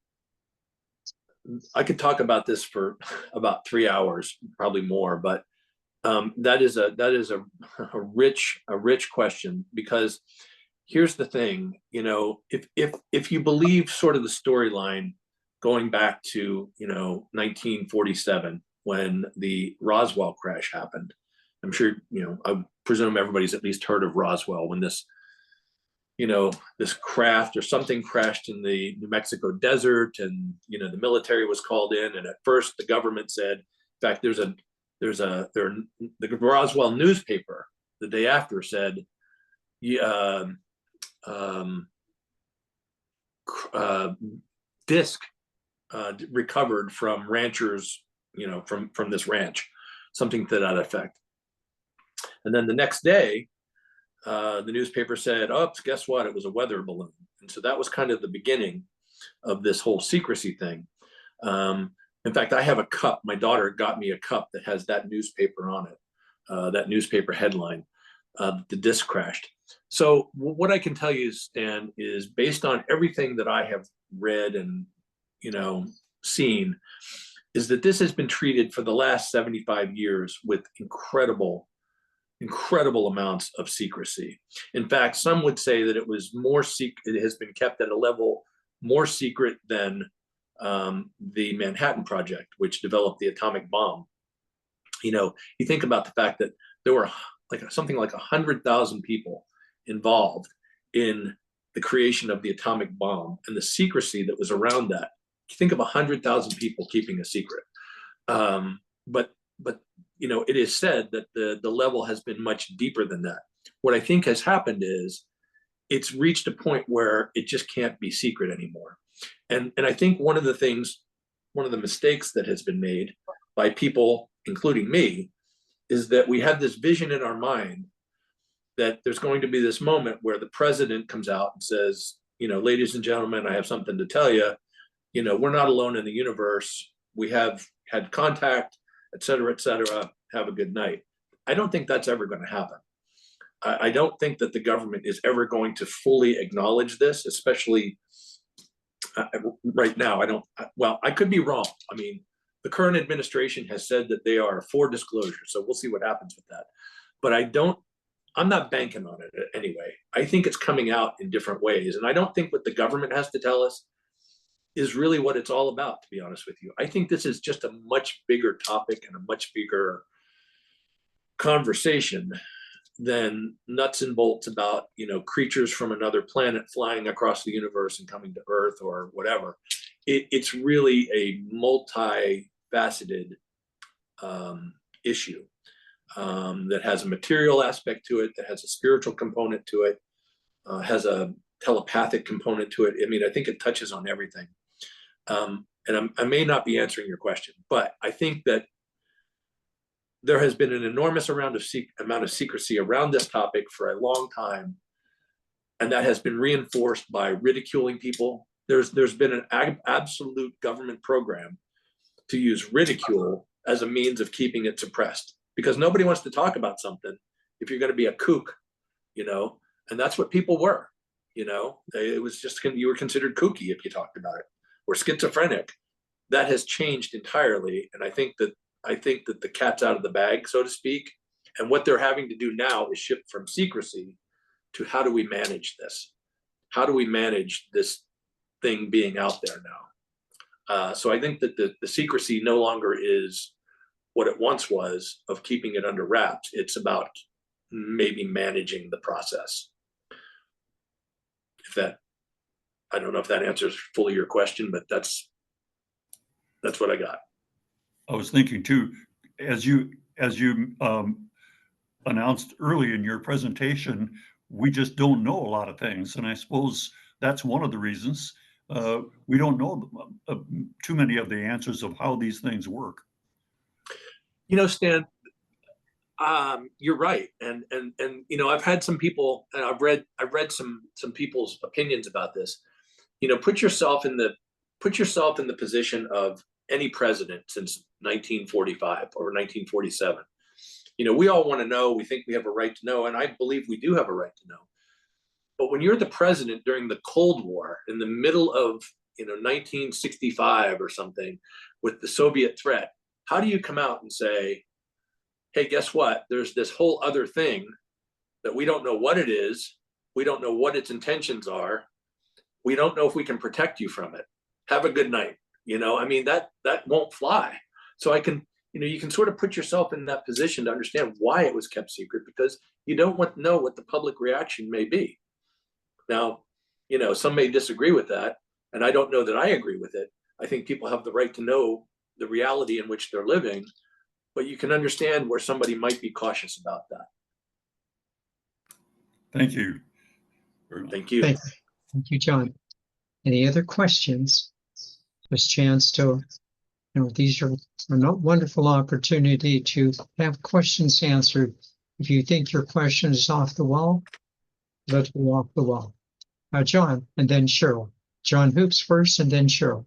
I could talk about this for about 3 hours, probably more, but that is a rich question, because here's the thing. You know, if you believe sort of the storyline going back to 1947, when the Roswell crash happened, I'm sure I presume everybody's at least heard of Roswell, when this this craft or something crashed in the New Mexico desert, and the military was called in, and at first the government said, in fact, the Roswell newspaper the day after said, disc recovered from ranchers, from this ranch, something to that effect. And then the next day, the newspaper said, "Oh, guess what? It was a weather balloon." And so that was kind of the beginning of this whole secrecy thing. In fact, I have a cup. My daughter got me a cup that has that newspaper on it, that newspaper headline, the disc crashed. So what I can tell you, Stan, is based on everything that I have read and seen, is that this has been treated for the last 75 years with incredible amounts of secrecy. In fact, some would say that it has been kept at a level more secret than the Manhattan Project, which developed the atomic bomb. You think about the fact that there were something like 100,000 people involved in the creation of the atomic bomb, and the secrecy that was around that. You think of 100,000 people keeping a secret. But it is said that the level has been much deeper than that. What I think has happened is it's reached a point where it just can't be secret anymore. And I think one of the mistakes that has been made by people, including me, is that we have this vision in our mind that there's going to be this moment where the president comes out and says, ladies and gentlemen, I have something to tell you. We're not alone in the universe. We have had contact, et cetera, et cetera. Have a good night. I don't think that's ever going to happen. I don't think that the government is ever going to fully acknowledge this, especially right now. I could be wrong. I mean, the current administration has said that they are for disclosure, so we'll see what happens with that. But I'm not banking on it anyway. I think it's coming out in different ways. And I don't think what the government has to tell us is really what it's all about, to be honest with you. I think this is just a much bigger topic and a much bigger conversation than nuts and bolts about, creatures from another planet flying across the universe and coming to Earth or whatever. It's really a multifaceted issue that has a material aspect to it, that has a spiritual component to it, has a telepathic component to it. I mean, I think it touches on everything. And I may not be answering your question, but I think that there has been an enormous amount of secrecy around this topic for a long time, and that has been reinforced by ridiculing people. There's been an absolute government program to use ridicule as a means of keeping it suppressed, because nobody wants to talk about something if you're going to be a kook, and that's what people were. It was just, you were considered kooky if you talked about it, or schizophrenic. That has changed entirely, and I think that the cat's out of the bag, so to speak. And what they're having to do now is shift from secrecy to how do we manage this? How do we manage this thing being out there now? So I think that the secrecy no longer is what it once was of keeping it under wraps. It's about maybe managing the process. I don't know if that answers fully your question, but that's what I got. I was thinking too, as you announced early in your presentation, we just don't know a lot of things. And I suppose that's one of the reasons we don't know too many of the answers of how these things work. You know, Stan, you're right. And you know, I've had some people, and I've read some people's opinions about this. You know, put yourself in the position of any president since 1945 or 1947. You know, we all want to know, we think we have a right to know, and I believe we do have a right to know. But when you're the president during the Cold War, in the middle of, you know, 1965 or something, with the Soviet threat, how do you come out and say, hey, guess what? There's this whole other thing that we don't know what it is. We don't know what its intentions are. We don't know if we can protect you from it. Have a good night. You know, I mean, that won't fly. So I can, you know, you can sort of put yourself in that position to understand why it was kept secret, because you don't want to know what the public reaction may be. Now, you know, some may disagree with that, and I don't know that I agree with it. I think people have the right to know the reality in which they're living, but you can understand where somebody might be cautious about that. Thank you. Thank you. Thank you, John. Any other questions? This chance to, you know, these are a wonderful opportunity to have questions answered. If you think your question is off the wall, let's go off the wall. John, and then Cheryl. John Hoops first, and then Cheryl.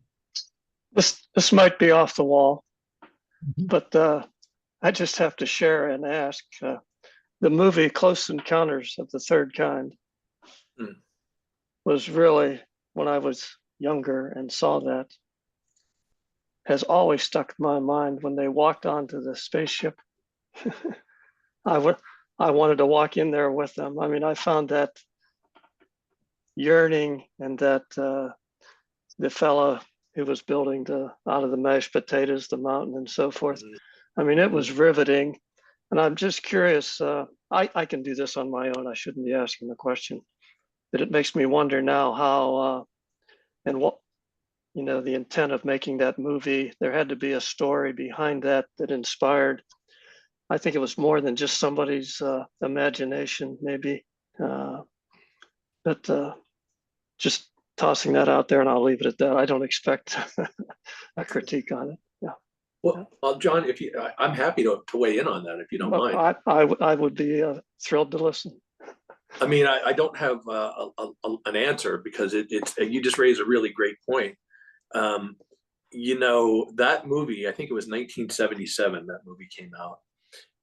This might be off the wall, but I just have to share and ask. The movie Close Encounters of the Third Kind was really, when I was younger and saw that, has always stuck in my mind. When they walked onto the spaceship, I wanted to walk in there with them. I mean, I found that yearning, and that the fella who was building out of the mashed potatoes, the mountain and so forth. I mean, it was riveting. And I'm just curious, I can do this on my own. I shouldn't be asking the question, but it makes me wonder now how, and what, you know, the intent of making that movie. There had to be a story behind that inspired. I think it was more than just somebody's imagination, maybe. But just tossing that out there, and I'll leave it at that. I don't expect a critique on it. Yeah. Well, John, if you, I'm happy to weigh in on that if you don't mind. I would be thrilled to listen. I mean, I don't have an answer, because it's you just raised a really great point. You know, that movie, I think it was 1977, that movie came out.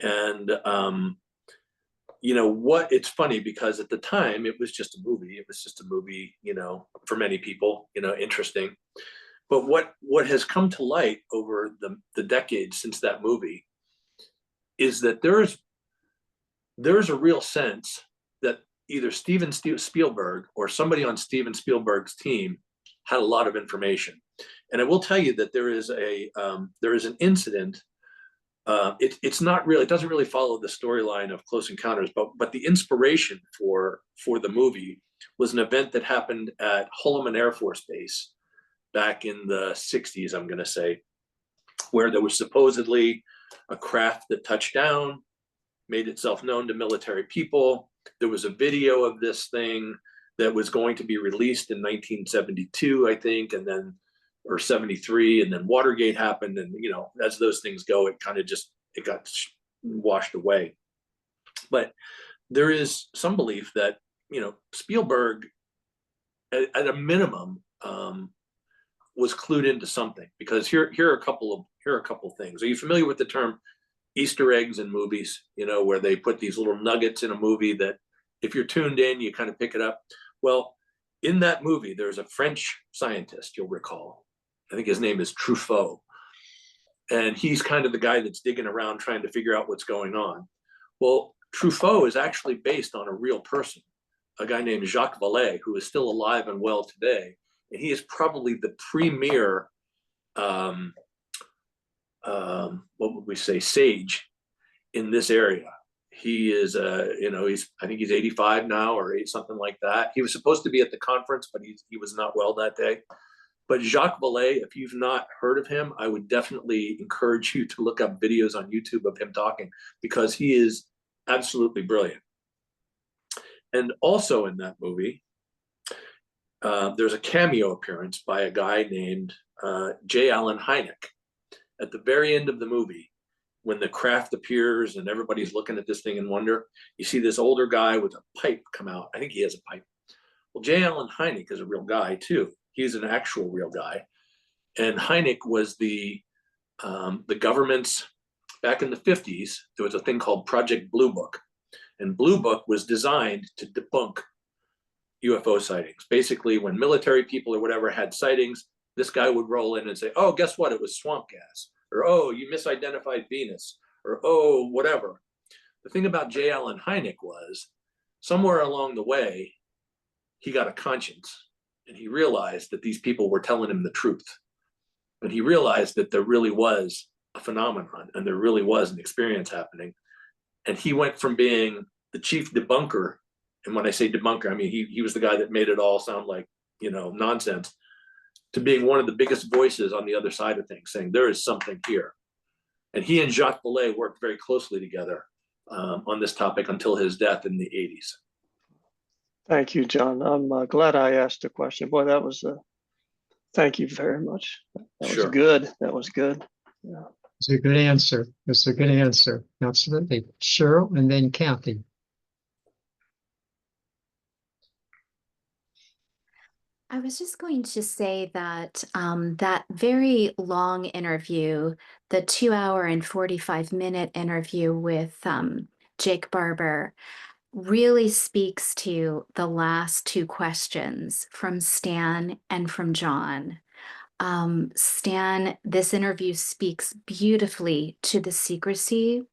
And, you know what, it's funny because at the time it was just a movie. It was just a movie, you know, for many people, you know, interesting. But what has come to light over the decades since that movie is that there's a real sense that either Steven Spielberg or somebody on Steven Spielberg's team had a lot of information. And I will tell you that there is an incident. It's not really, it doesn't really follow the storyline of Close Encounters, but the inspiration for the movie was an event that happened at Holloman Air Force Base back in the 60s, I'm going to say, where there was supposedly a craft that touched down, made itself known to military people. There was a video of this thing that was going to be released in 1972, I think, and then, or 73, and then Watergate happened, and, you know, as those things go, it kind of just, it got washed away. But there is some belief that, you know, Spielberg, at a minimum, was clued into something, because here are a couple of things. Are you familiar with the term Easter eggs in movies? You know, where they put these little nuggets in a movie that if you're tuned in, you kind of pick it up. Well, in that movie, there's a French scientist, you'll recall. I think his name is Truffaut. And he's kind of the guy that's digging around trying to figure out what's going on. Well, Truffaut is actually based on a real person, a guy named Jacques Vallée, who is still alive and well today. And he is probably the premier, what would we say, sage in this area. He is, you know, I think he's 85 now, or something like that. He was supposed to be at the conference, but he was not well that day. But Jacques Vallée, if you've not heard of him, I would definitely encourage you to look up videos on YouTube of him talking, because he is absolutely brilliant. And also in that movie, there's a cameo appearance by a guy named J. Allen Hynek. At the very end of the movie, when the craft appears and everybody's looking at this thing in wonder, you see this older guy with a pipe come out. I think he has a pipe. Well, J. Allen Hynek is a real guy too. He's an actual real guy. And Hynek was the government's, back in the 50s, there was a thing called Project Blue Book. And Blue Book was designed to debunk UFO sightings. Basically, when military people or whatever had sightings, this guy would roll in and say, oh, guess what? It was swamp gas. Or, oh, you misidentified Venus. Or, oh, whatever. The thing about J. Allen Hynek was, somewhere along the way, he got a conscience. And he realized that these people were telling him the truth. But he realized that there really was a phenomenon and there really was an experience happening. And he went from being the chief debunker, and when I say debunker, I mean he was the guy that made it all sound like, nonsense, to being one of the biggest voices on the other side of things, saying there is something here. And he and Jacques Vallée worked very closely together on this topic until his death in the 80s. Thank you, John. I'm glad I asked the question. Boy, that was thank you very much. That was good. That was good. Yeah. It's a good answer. It's a good answer. Absolutely. Cheryl and then Kathy. I was just going to say that that very long interview, the 2-hour and 45-minute interview with Jake Barber, really speaks to the last two questions from Stan and from John. Stan, this interview speaks beautifully to the secrecy.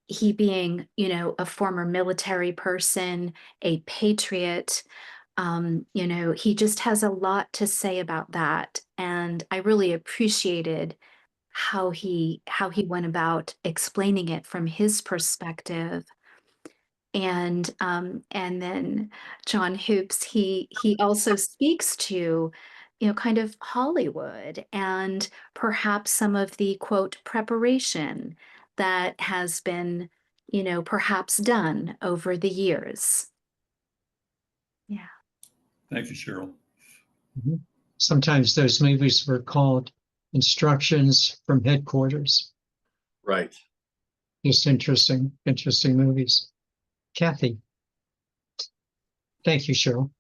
He being, a former military person, a patriot, he just has a lot to say about that. And I really appreciated how he went about explaining it from his perspective. And then John Hoops, he also speaks to, kind of Hollywood and perhaps some of the quote preparation that has been, perhaps done over the years. Yeah. Thank you, Cheryl. Mm-hmm. Sometimes those movies were called instructions from headquarters. Right. Just interesting movies. Kathy. Thank you, Cheryl.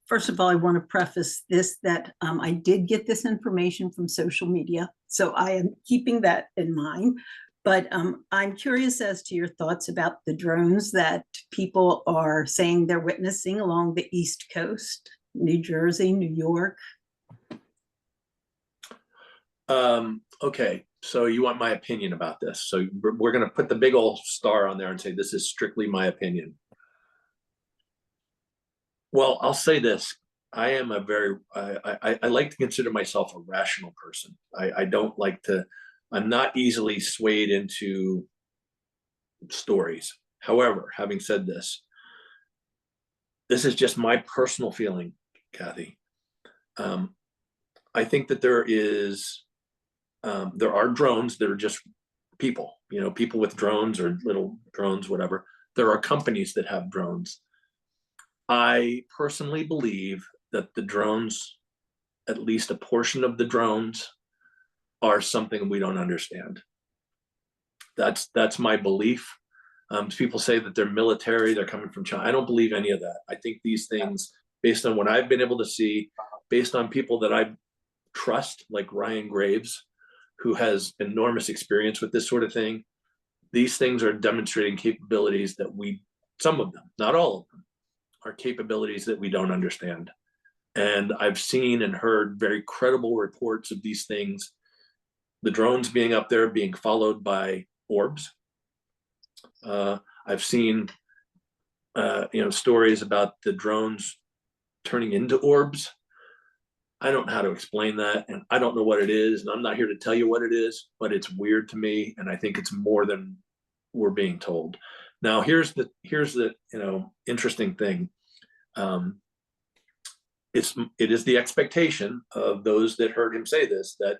First of all, I want to preface this that I did get this information from social media, so I am keeping that in mind. But I'm curious as to your thoughts about the drones that people are saying they're witnessing along the East Coast, New Jersey, New York. Okay, so you want my opinion about this. So we're going to put the big old star on there and say, this is strictly my opinion. Well, I'll say this. I am I like to consider myself a rational person. I don't like to, I'm not easily swayed into stories. However, having said this, this is just my personal feeling, Kathy. I think that there are drones that are just people, people with drones or little drones, whatever. There are companies that have drones. I personally believe that the drones, at least a portion of the drones, are something we don't understand. That's my belief. People say that they're military, they're coming from China. I don't believe any of that. I think these things, based on what I've been able to see, based on people that I trust, like Ryan Graves, who has enormous experience with this sort of thing, these things are demonstrating capabilities that some of them, not all of them, are capabilities that we don't understand. And I've seen and heard very credible reports of these things, the drones being up there, being followed by orbs. I've seen, stories about the drones turning into orbs. I don't know how to explain that, and I don't know what it is, and I'm not here to tell you what it is, but it's weird to me, and I think it's more than we're being told. Now, here's the interesting thing. It is the expectation of those that heard him say this that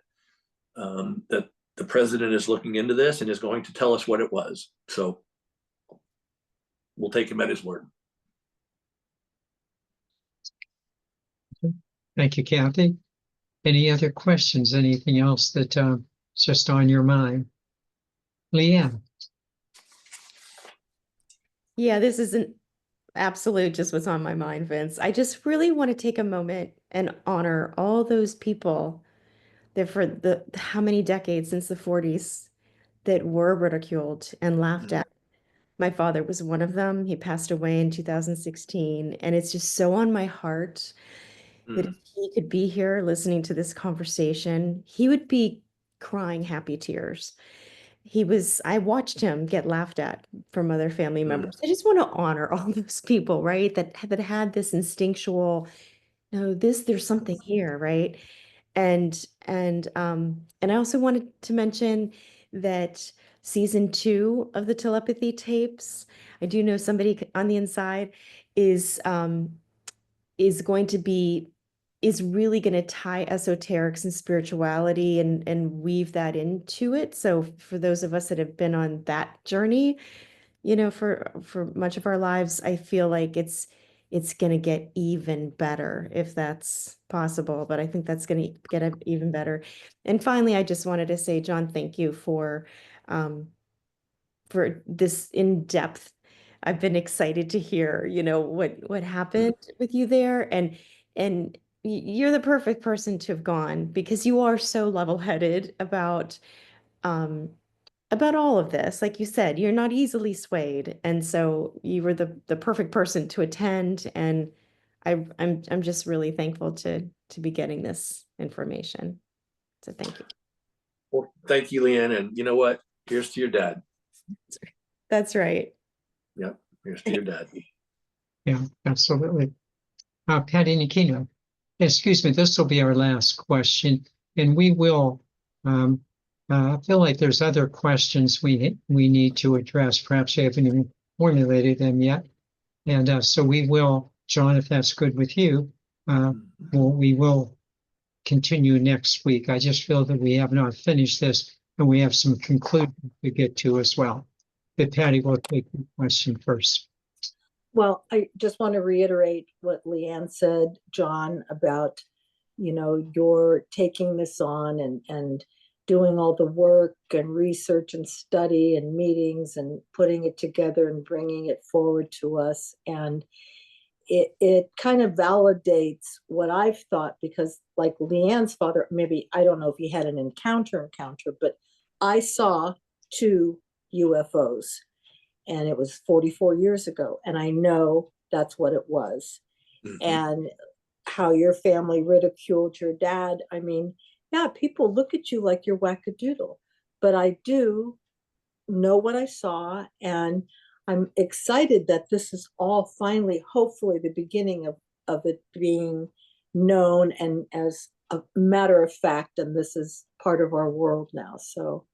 that the president is looking into this and is going to tell us what it was. So we'll take him at his word. Thank you, Kathy. Any other questions? Anything else that is just on your mind? Leanne? Yeah, this isn't absolute just what's on my mind, Vince. I just really want to take a moment and honor all those people that for the how many decades since the 40s that were ridiculed and laughed at. My father was one of them. He passed away in 2016, and it's just so on my heart that if he could be here listening to this conversation, he would be crying happy tears. I watched him get laughed at from other family members. I just want to honor all those people, right? That had this instinctual, no, there's something here, right? And I also wanted to mention that season 2 of the telepathy tapes, I do know somebody on the inside is going to be really going to tie esoterics and spirituality and weave that into it. So for those of us that have been on that journey, for much of our lives, I feel like it's going to get even better if that's possible, but I think that's going to get even better. And finally, I just wanted to say, John, thank you for this in-depth. I've been excited to hear, what happened with you there, and you're the perfect person to have gone because you are so level-headed about all of this. Like you said, you're not easily swayed. And so you were the perfect person to attend. And I'm just really thankful to be getting this information. So thank you. Well, thank you, Leanne. And you know what? Here's to your dad. That's right. Yep. Here's to your dad. Yeah, absolutely. Patty Nikino, excuse me, this will be our last question, and we will, I feel like there's other questions we need to address. Perhaps you haven't even formulated them yet. And so we will, John, if that's good with you, we will continue next week. I just feel that we have not finished this and we have some conclusions to get to as well. But Patty will take the question first. Well, I just want to reiterate what Leanne said, John, about, you're taking this on and doing all the work and research and study and meetings and putting it together and bringing it forward to us. And it kind of validates what I've thought, because like Leanne's father, maybe, I don't know if he had an encounter, but I saw 2 UFOs. And it was 44 years ago. And I know that's what it was. And how your family ridiculed your dad. I mean, yeah, people look at you like you're wackadoodle. But I do know what I saw. And I'm excited that this is all finally, hopefully, the beginning of it being known and as a matter of fact. And this is part of our world now. So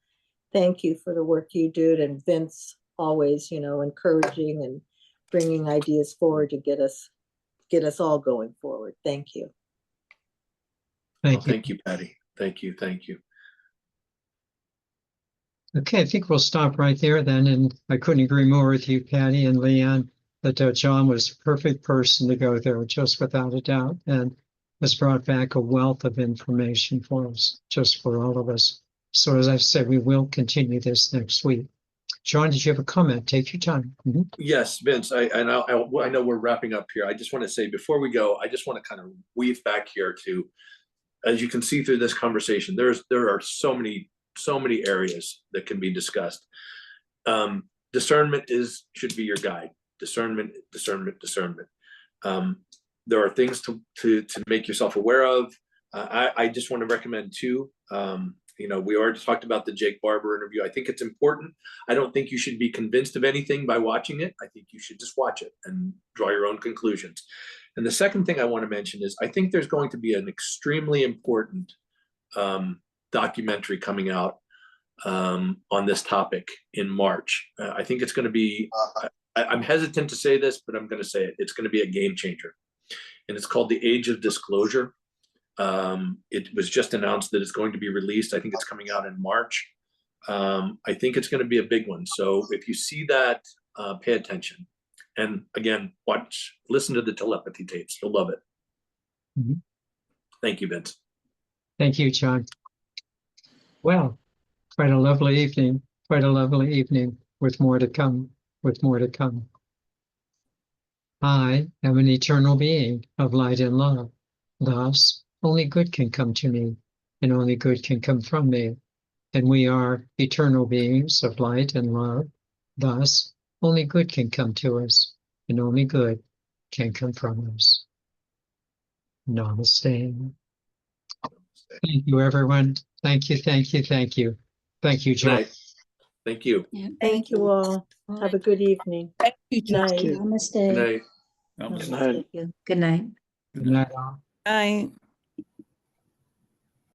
thank you for the work you do. And Vince, always, encouraging and bringing ideas forward to get us all going forward. Thank you. Thank you, Patty. Thank you. Okay, I think we'll stop right there then. And I couldn't agree more with you, Patty and Leanne, that John was a perfect person to go there, just without a doubt, and has brought back a wealth of information for us, just for all of us. So as I've said, we will continue this next week. John, did you have a comment? Take your time. Yes, Vince, I know we're wrapping up here. I just want to say before we go, I just want to kind of weave back here to, as you can see through this conversation, there are so many areas that can be discussed. Discernment should be your guide. Discernment. There are things to make yourself aware of. I just want to recommend 2. We already talked about the Jake Barber interview. I think it's important. I don't think you should be convinced of anything by watching it. I think you should just watch it and draw your own conclusions. And the second thing I want to mention is I think there's going to be an extremely important documentary coming out on this topic in March. I think it's going to be, I'm hesitant to say this, but I'm going to say it. It's going to be a game changer. And it's called The Age of Disclosure. It was just announced that it's going to be released. I think it's coming out in March. I think it's going to be a big one. So if you see that, pay attention. And again, listen to the telepathy tapes. You'll love it. Mhm. Thank you, Vince. Thank you, John. Well, quite a lovely evening, with more to come, I am an eternal being of light and love. Thus, only good can come to me, and only good can come from me. And we are eternal beings of light and love. Thus, only good can come to us, and only good can come from us. Namaste. Thank you, everyone. Thank you, thank you, thank you. Thank you, Good John. night. Thank you. Thank you all. Have a good evening. Thank you, John. Night. Namaste. Good night. Good night. Good night. Good night, all. Night.